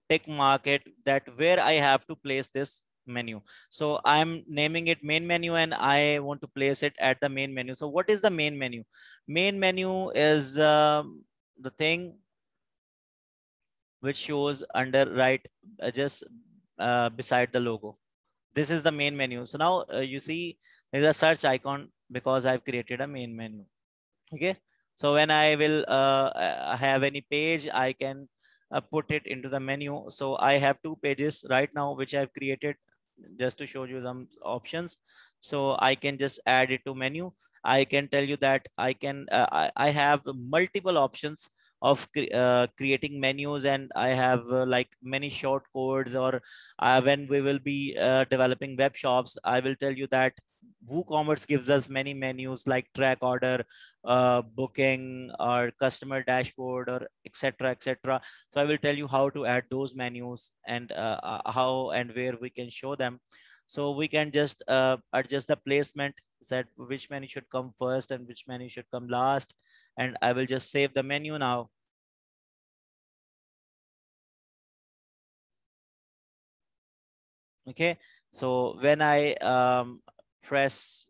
tick mark it that where I have to place this menu. So I'm naming it main menu and I want to place it at the main menu. So what is the main menu? Main menu is the thing which shows under right just beside the logo. This is the main menu. So now you see there's a search icon because I've created a main menu. Okay. So when I will have any page, I can put it into the menu. So I have 2 pages right now, which I've created just to show you some options. So I can just add it to menu. I can tell you that I have multiple options of creating menus, and I have like many short codes, or when we will be developing web shops, I will tell you that WooCommerce gives us many menus like track order, booking, or customer dashboard, or etc etc. So I will tell you how to add those menus, and how and where we can show them. So we can just adjust the placement, set which menu should come first and which menu should come last, and I will just save the menu now. Okay, so when I press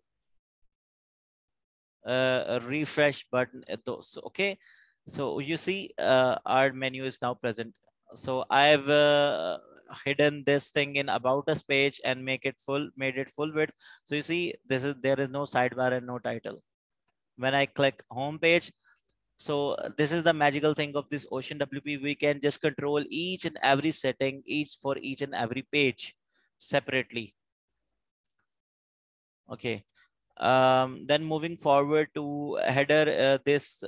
a refresh button, okay, So you see our menu is now present. So I've hidden this thing in about us page and made it full width. So you see there is no sidebar and no title. When I click home page, so this is the magical thing of this Ocean WP. We can just control each and every setting, each and every page separately. Okay. Then moving forward to header, this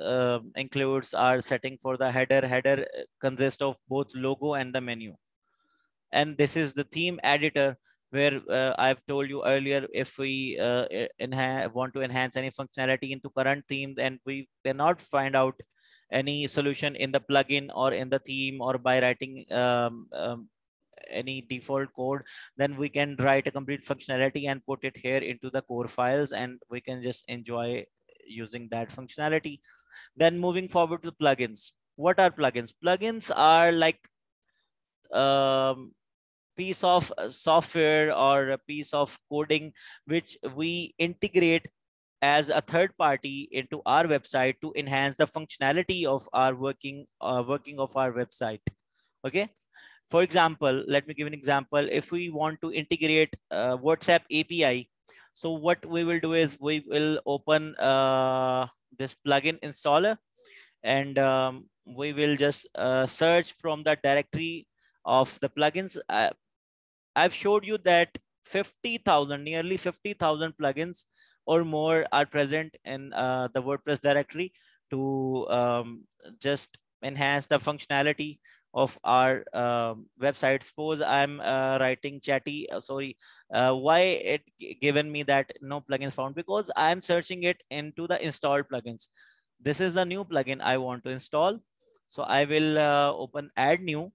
includes our setting for the header. Header consists of both logo and the menu. And this is the theme editor, where I've told you earlier, if we want to enhance any functionality into current theme, and we cannot find out any solution in the plugin or in the theme, or by writing any default code, then we can write a complete functionality and put it here into the core files, and we can just enjoy using that functionality. Then moving forward to plugins. What are plugins? Plugins are like um, piece of software or a piece of coding which we integrate as a third party into our website to enhance the functionality of our working of our website. Okay. For example, let me give an example. If we want to integrate WhatsApp API, so what we will do is we will open this plugin installer, and we will just search from the directory of the plugins. I've showed you that 50,000, nearly 50,000 plugins or more are present in the WordPress directory to just enhance the functionality of our website. Suppose I'm writing chatty, why it given me that no plugins found? Because I'm searching it into the installed plugins. This is the new plugin I want to install. So I will open add new.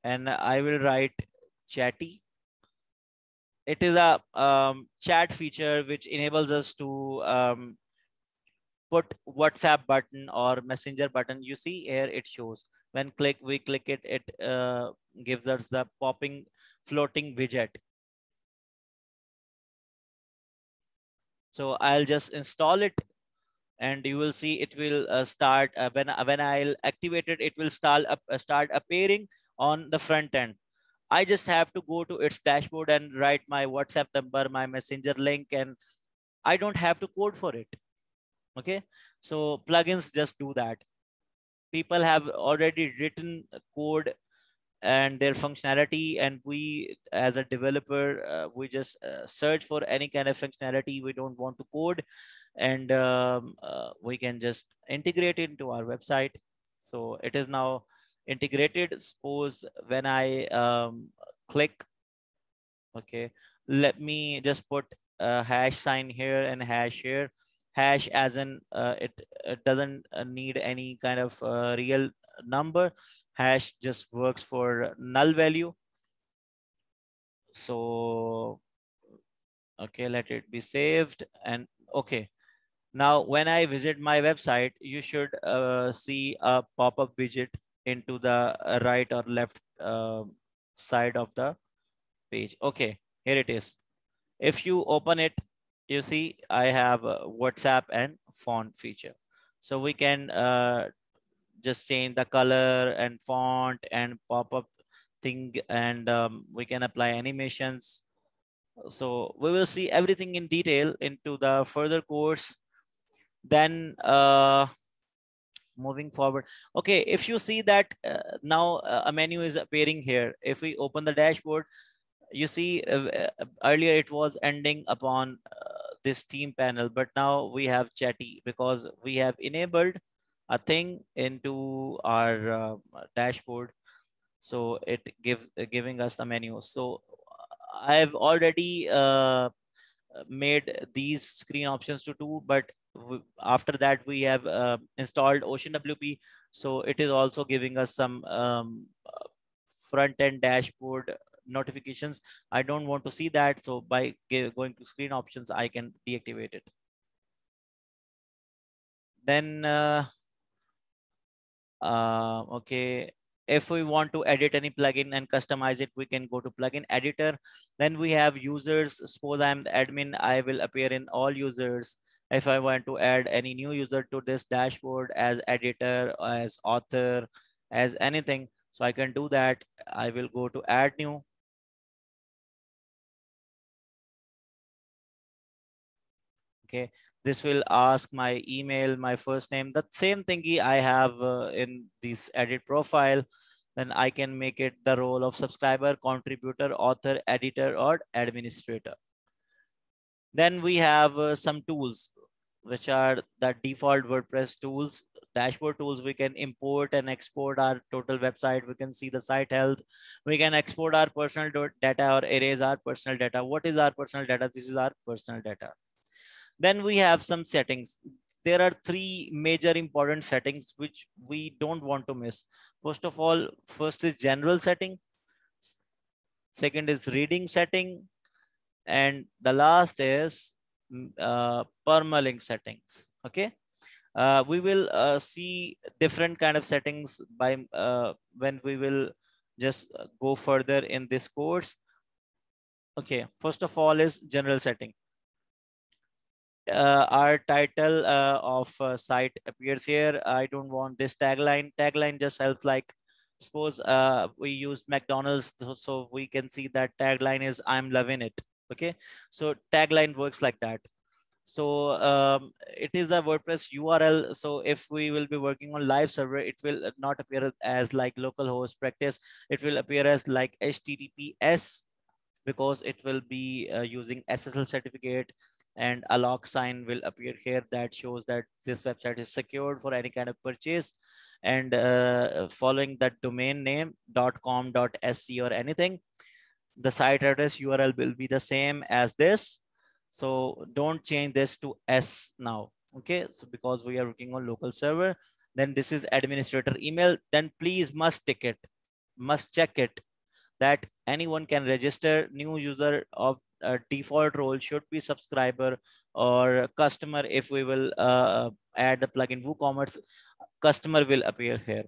And I will write chatty. It is a chat feature which enables us to put WhatsApp button or Messenger button. You see here it shows when we click it, it gives us the popping floating widget. So I'll just install it, and you will see it will start when I'll activate it, it will start appearing on the front end. I just have to go to its dashboard and write my WhatsApp number, my Messenger link, and I don't have to code for it. Okay. So plugins just do that. People have already written code and their functionality, and we as a developer, we just search for any kind of functionality we don't want to code, and we can just integrate it into our website. So it is now integrated. Suppose when I click, okay, let me just put a hash sign here and hash here. Hash as in it doesn't need any kind of real number. Hash just works for null value. So okay, let it be saved. And okay, now when I visit my website, you should see a pop-up widget into the right or left side of the page. Okay, here it is. If you open it, you see I have a WhatsApp and font feature. So we can just change the color and font and pop-up thing, and we can apply animations. So we will see everything in detail into the further course. Then moving forward. Okay, if you see that now a menu is appearing here. If we open the dashboard, you see earlier it was ending upon this theme panel, but now we have chatty because we have enabled a thing into our dashboard. So it gives giving us the menu. So I've already made these screen options to 2, but after that we have installed Ocean WP. So it is also giving us some front end dashboard notifications. I don't want to see that. So by going to screen options, I can deactivate it. Then, okay. If we want to edit any plugin and customize it, we can go to plugin editor. Then we have users. Suppose I'm the admin, I will appear in all users. If I want to add any new user to this dashboard as editor, as author, as anything, so I can do that. I will go to add new. Okay, this will ask my email, my first name, the same thingy I have in this edit profile. Then I can make it the role of subscriber, contributor, author, editor, or administrator. Then we have some tools, which are the default WordPress tools, dashboard tools. We can import and export our total website. We can see the site health. We can export our personal data or erase our personal data. What is our personal data? This is our personal data. Then we have some settings. There are three major important settings which we don't want to miss. First of all, first is general setting. Second is reading setting. And the last is permalink settings. Okay. We will see different kind of settings by when we will just go further in this course. Okay. First of all is general setting. Our title of site appears here. I don't want this tagline. Tagline just helps, like suppose we use McDonald's, so we can see that tagline is I'm loving it. Okay, so tagline works like that. So it is a WordPress URL. So if we will be working on live server, it will not appear as like localhost practice. It will appear as like HTTPS, because it will be using SSL certificate, and a lock sign will appear here that shows that this website is secured for any kind of purchase. And following that domain name .com, .sc or anything, the site address URL will be the same as this. So don't change this to S now. Okay, so because we are working on local server. Then this is administrator email. Then please must check it that anyone can register. New user of default role should be subscriber or customer. If we will add the plugin WooCommerce, customer will appear here.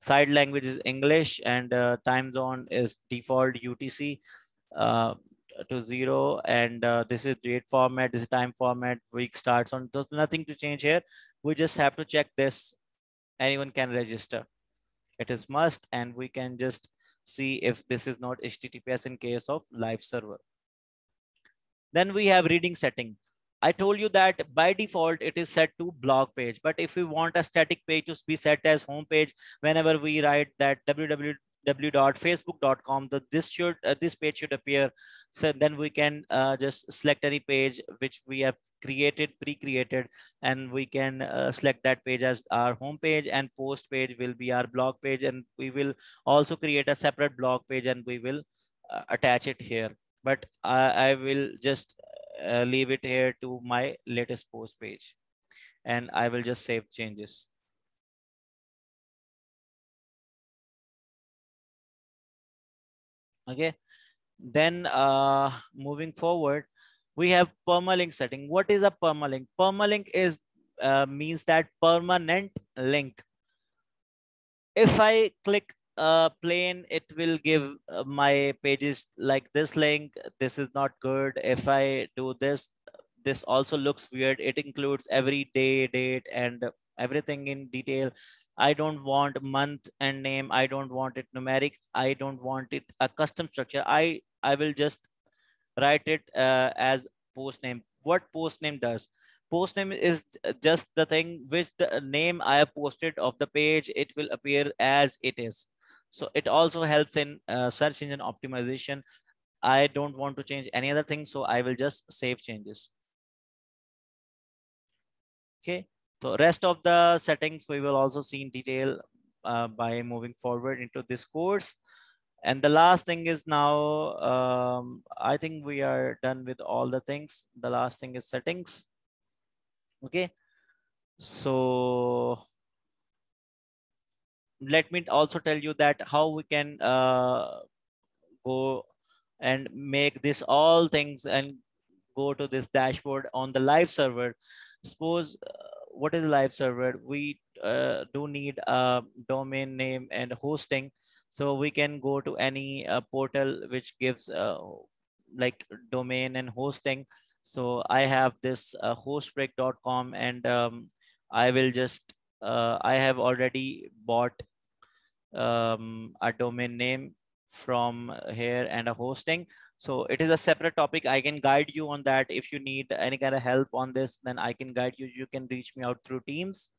Side language is English, and time zone is default UTC to 0. And this is date format, this is time format, week starts on. There's nothing to change here. We just have to check this. Anyone can register. It is must, and we can just see if this is not HTTPS in case of live server. Then we have reading setting. I told you that by default it is set to blog page, but if we want a static page to be set as home page, whenever we write that www.facebook.com, that this page should appear. So then we can just select any page which we have pre-created, and we can select that page as our home page, and post page will be our blog page, and we will also create a separate blog page and we will attach it here. But I will just leave it here to my latest post page, and I will just save changes. Okay, then moving forward, we have permalink setting. What is a permalink? Permalink is means that permanent link. If I click plain, it will give my pages like this link. This is not good. If I do this, this also looks weird. It includes every day, date, and everything in detail. I don't want month and name. I don't want it numeric. I don't want it a custom structure. I will just write it as post name. What post name does? Post name is just the thing which the name I have posted of the page, it will appear as it is. So it also helps in search engine optimization. I don't want to change any other thing, so I will just save changes. Okay, so rest of the settings we will also see in detail by moving forward into this course. And the last thing is now, I think we are done with all the things. The last thing is settings. Okay, so let me also tell you that how we can go and make this all things and go to this dashboard on the live server. Suppose what is live server? We do need a domain name and hosting, so we can go to any portal which gives like domain and hosting. So I have this hostbreak.com, and I will just I have already bought a domain name from here and a hosting. So it is a separate topic. I can guide you on that. If you need any kind of help on this, then I can guide you. You can reach me out through Teams.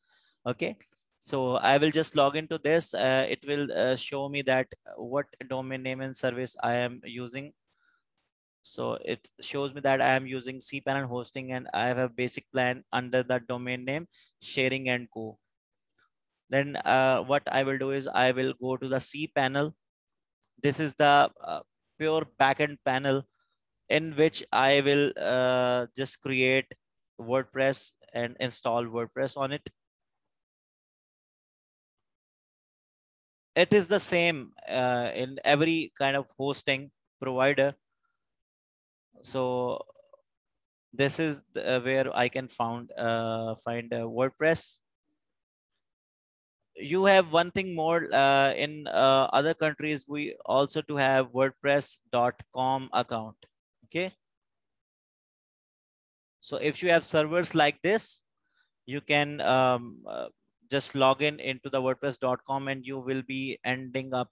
Okay. So I will just log into this. It will show me that what domain name and service I am using. So it shows me that I am using cPanel hosting, and I have a basic plan under the domain name sharing and co. Then what I will do is I will go to the cPanel. This is the pure backend panel in which I will just create WordPress and install WordPress on it. It is the same in every kind of hosting provider. So this is where I can find WordPress. You have one thing more in other countries. We also to have WordPress.com account. Okay. So if you have servers like this, you can just log in into the WordPress.com, and you will be ending up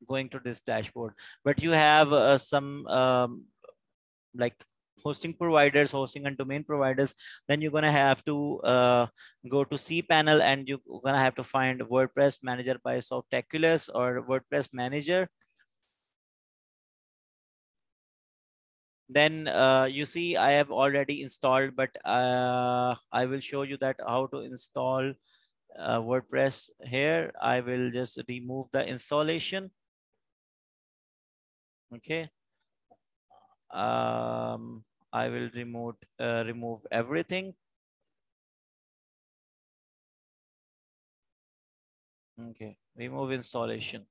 going to this dashboard. But you have some like hosting providers, hosting and domain providers, then you're gonna have to go to cPanel, and you're gonna have to find WordPress Manager by Softaculous or WordPress Manager. Then you see I have already installed, but I will show you that how to install WordPress here. I will just remove the installation. Okay. I will remove everything. Okay, remove installation.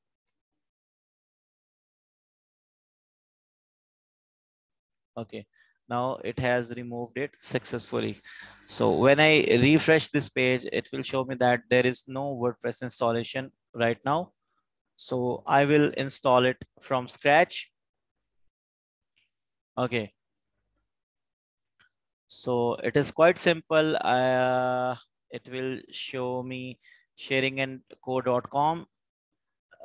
Okay, now it has removed it successfully. So when I refresh this page, it will show me that there is no WordPress installation right now. So I will install it from scratch. Okay. So it is quite simple. It will show me sharingandco.com,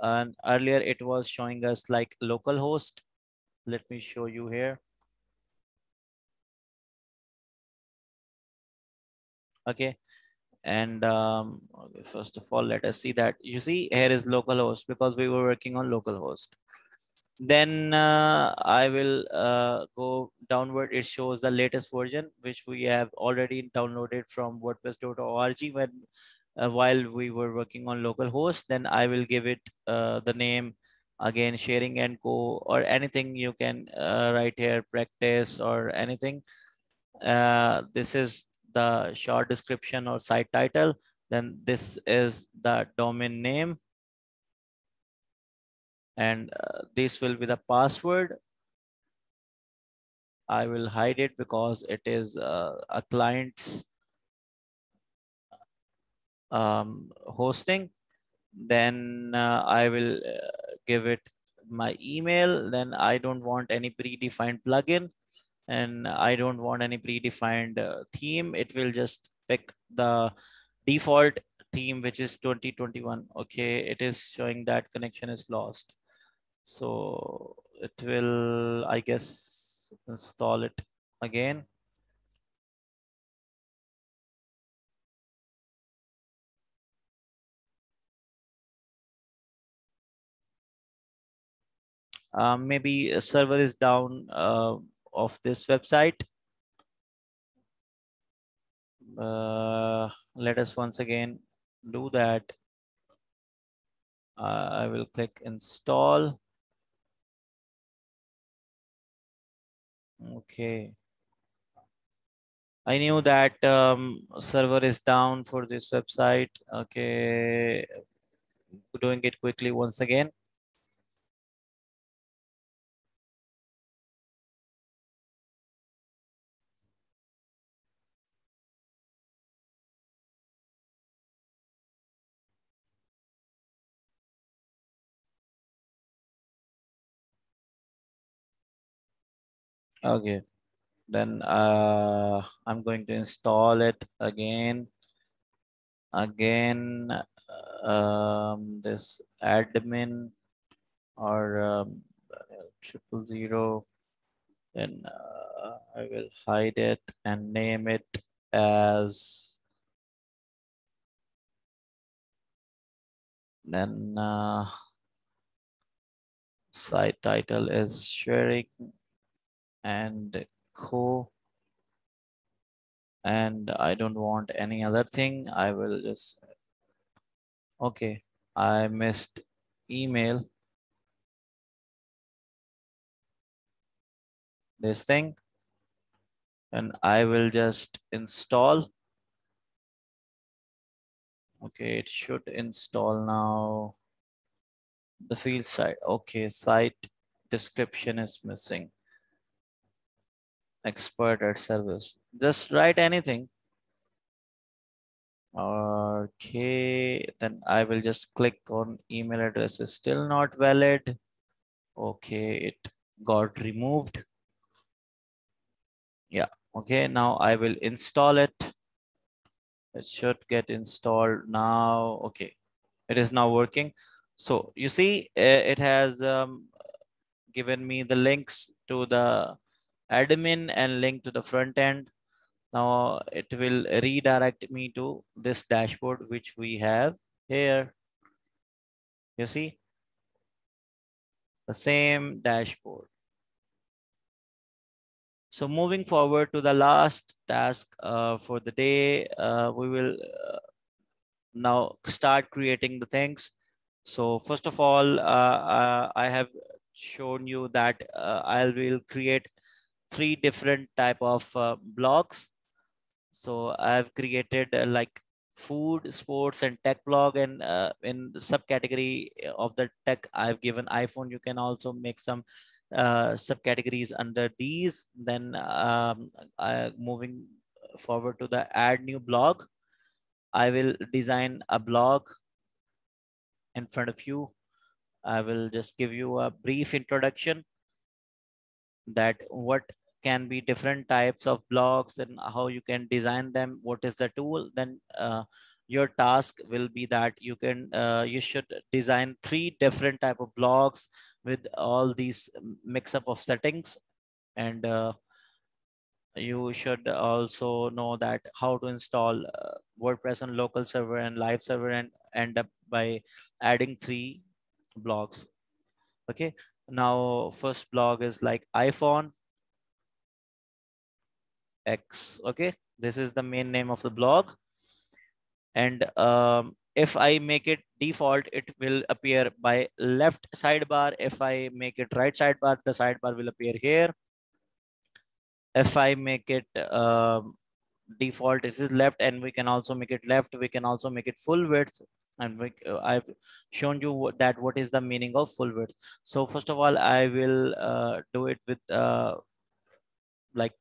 and earlier it was showing us like localhost. Let me show you here. Okay. And okay, first of all, let us see that. You see here is localhost because we were working on localhost. Then I will go downward. It shows the latest version, which we have already downloaded from WordPress.org when while we were working on localhost. Then I will give it the name again, sharing and co, or anything you can write here, practice or anything. This is the short description or site title. Then this is the domain name, and this will be the password. I will hide it because it is a client's hosting. Then I will give it my email. Then I don't want any predefined plugin, and I don't want any predefined theme. It will just pick the default theme, which is 2021. Okay, it is showing that connection is lost. So it will, I guess, install it again. Maybe a server is down of this website. Let us once again do that. I will click install. Okay. I knew that server is down for this website. Okay. Doing it quickly once again. Okay, then I'm going to install it again. This admin or 000. Then I will hide it and name it as, then site title is sharing and co, and I don't want any other thing. I will just, okay, I missed email, this thing, and I will just install. Okay, it should install now. The field site, okay, site description is missing. Expert at service, just write anything. Okay, then I will just click on email address is still not valid. Okay, it got removed. Yeah, okay, now I will install it. It should get installed now. Okay, it is now working. So you see, it has given me the links to the admin and link to the front end. Now it will redirect me to this dashboard, which we have here. You see, the same dashboard. So moving forward to the last task for the day, we will now start creating the things. So first of all, I have shown you that I will create 3 different type of blocks. So I've created like food, sports, and tech blog, and in the subcategory of the tech, I've given iPhone. You can also make some subcategories under these. Then moving forward to the add new blog, I will design a blog in front of you. I will just give you a brief introduction that what can be different types of blogs and how you can design them, what is the tool. Then your task will be that you should design 3 different type of blogs with all these mix up of settings. And you should also know that how to install WordPress on local server and live server, and end up by adding 3 blogs. Okay, now first blog is like iPhone X. Okay, this is the main name of the blog. And if I make it default, it will appear by left sidebar. If I make it right sidebar, the sidebar will appear here. If I make it default, it is left, and we can also make it left. We can also make it full width. And I've shown you that what is the meaning of full width. So first of all, I will do it with like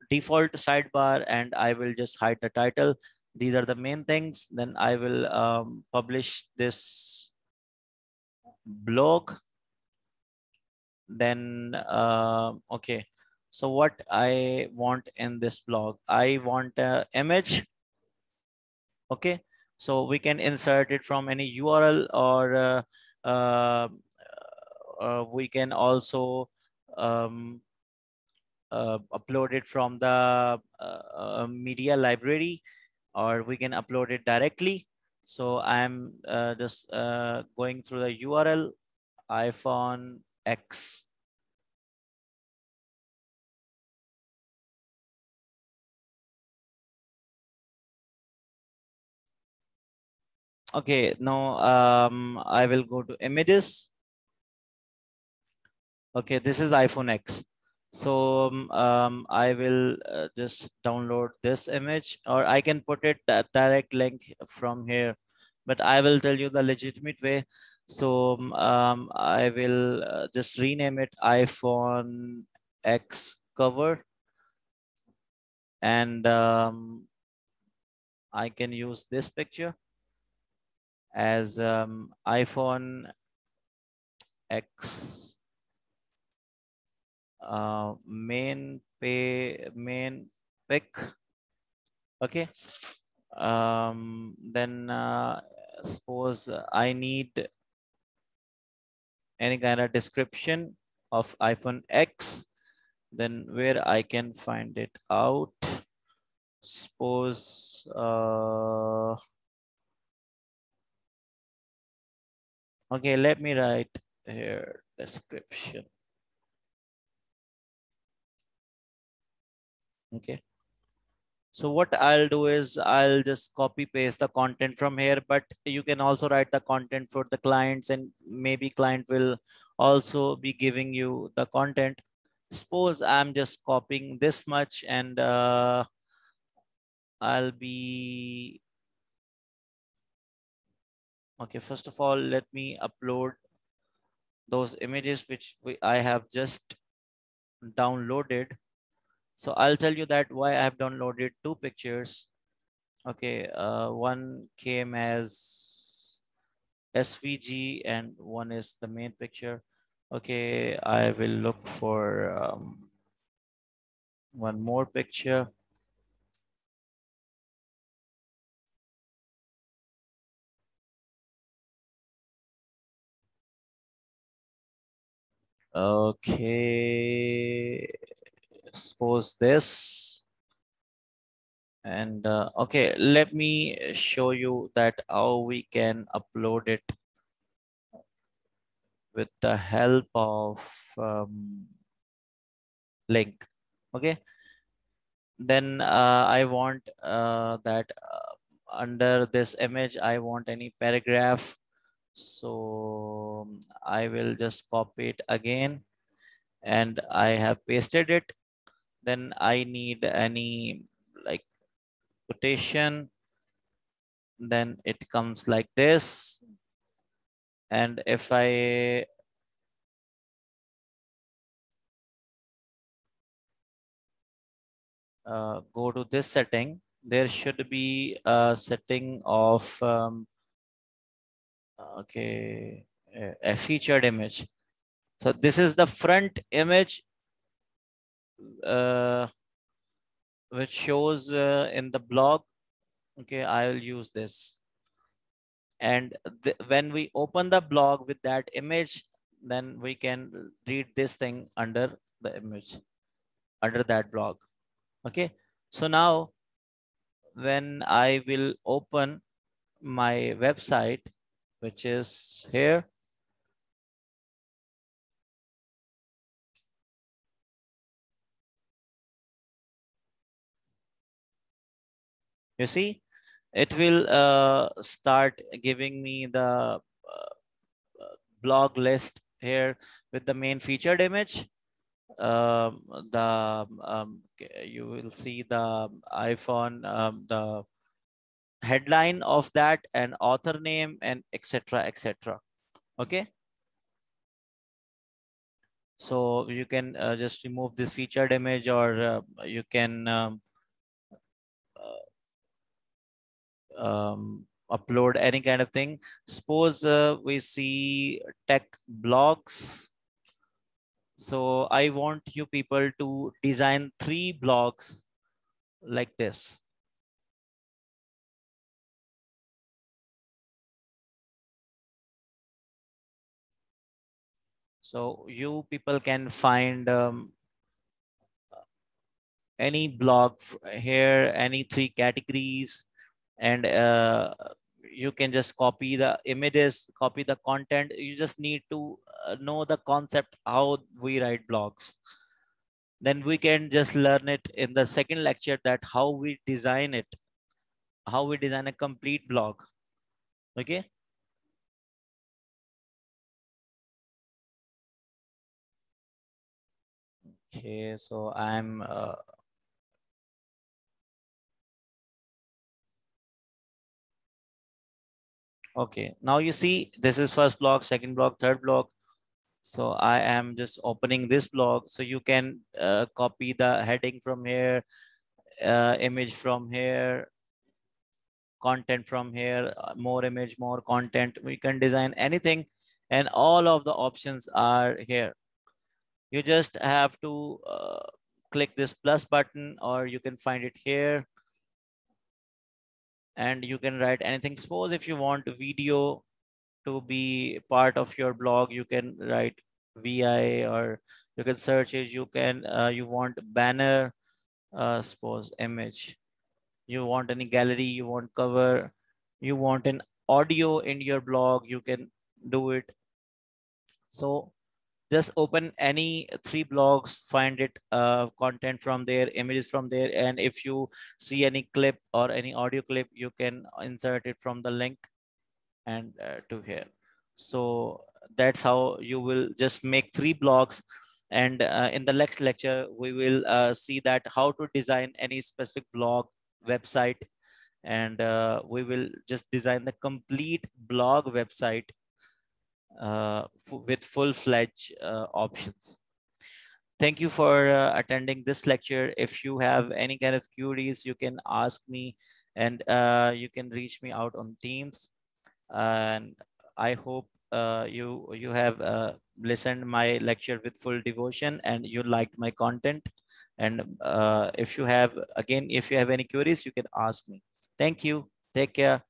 default sidebar, and I will just hide the title. These are the main things. Then I will publish this blog. Then okay, so what I want in this blog, I want an image. Okay, so we can insert it from any URL, or uh, we can also um, upload it from the media library, or we can upload it directly. So I'm just going through the URL iPhone X. Okay, now I will go to images. Okay, this is iPhone X. So I will just download this image, or I can put it direct link from here, but I will tell you the legitimate way. So I will just rename it iPhone X cover, and I can use this picture as iPhone X main pick. Okay. Then suppose I need any kind of description of iPhone X, then where I can find it out. Suppose okay, let me write here description. Okay. So what I'll do is I'll just copy paste the content from here, but you can also write the content for the clients, and maybe client will also be giving you the content. Suppose I'm just copying this much, and I'll be okay. First of all, let me upload those images which I have just downloaded. So I'll tell you that why I have downloaded two pictures. Okay, one came as SVG and one is the main picture. Okay, I will look for one more picture. Okay, suppose this. And okay, let me show you that how we can upload it with the help of link. Okay, then I want that under this image I want any paragraph, so I will just copy it again and I have pasted it. Then I need any like quotation, then it comes like this. And if I go to this setting, there should be a setting of okay, a featured image. So this is the front image uh, which shows in the blog. Okay, I'll use this. And when we open the blog with that image, then we can read this thing under the image, under that blog. Okay, so now when I will open my website, which is here, you see, it will start giving me the blog list here with the main featured image. The you will see the iPhone, the headline of that, and author name, and etc etc. Okay, so you can just remove this featured image, or you can upload any kind of thing. Suppose we see tech blogs. So I want you people to design 3 blogs like this. So you people can find any blog here, any 3 categories, and you can just copy the images, copy the content. You just need to know the concept, how we write blogs. Then we can just learn it in the second lecture, that how we design it, how we design a complete blog. Okay. Okay, so I'm okay. Now you see, this is first blog, second blog, third blog. So I am just opening this blog. So you can copy the heading from here, image from here, content from here, more image, more content. We can design anything, and all of the options are here. You just have to click this plus button, or you can find it here, and you can write anything. Suppose if you want video to be part of your blog, you can write vi, or you can search it. You can you want banner, suppose image, you want any gallery, you want cover, you want an audio in your blog, you can do it. So just open any three blogs, find it content from there, images from there, and if you see any clip or any audio clip, you can insert it from the link and to here. So that's how you will just make three blogs. And in the next lecture we will see that how to design any specific blog website, and we will just design the complete blog website with full-fledged options. Thank you for attending this lecture. If you have any kind of queries, you can ask me, and you can reach me out on Teams. And I hope you have listened my lecture with full devotion and you liked my content. And if you have any queries, you can ask me. Thank you. Take care.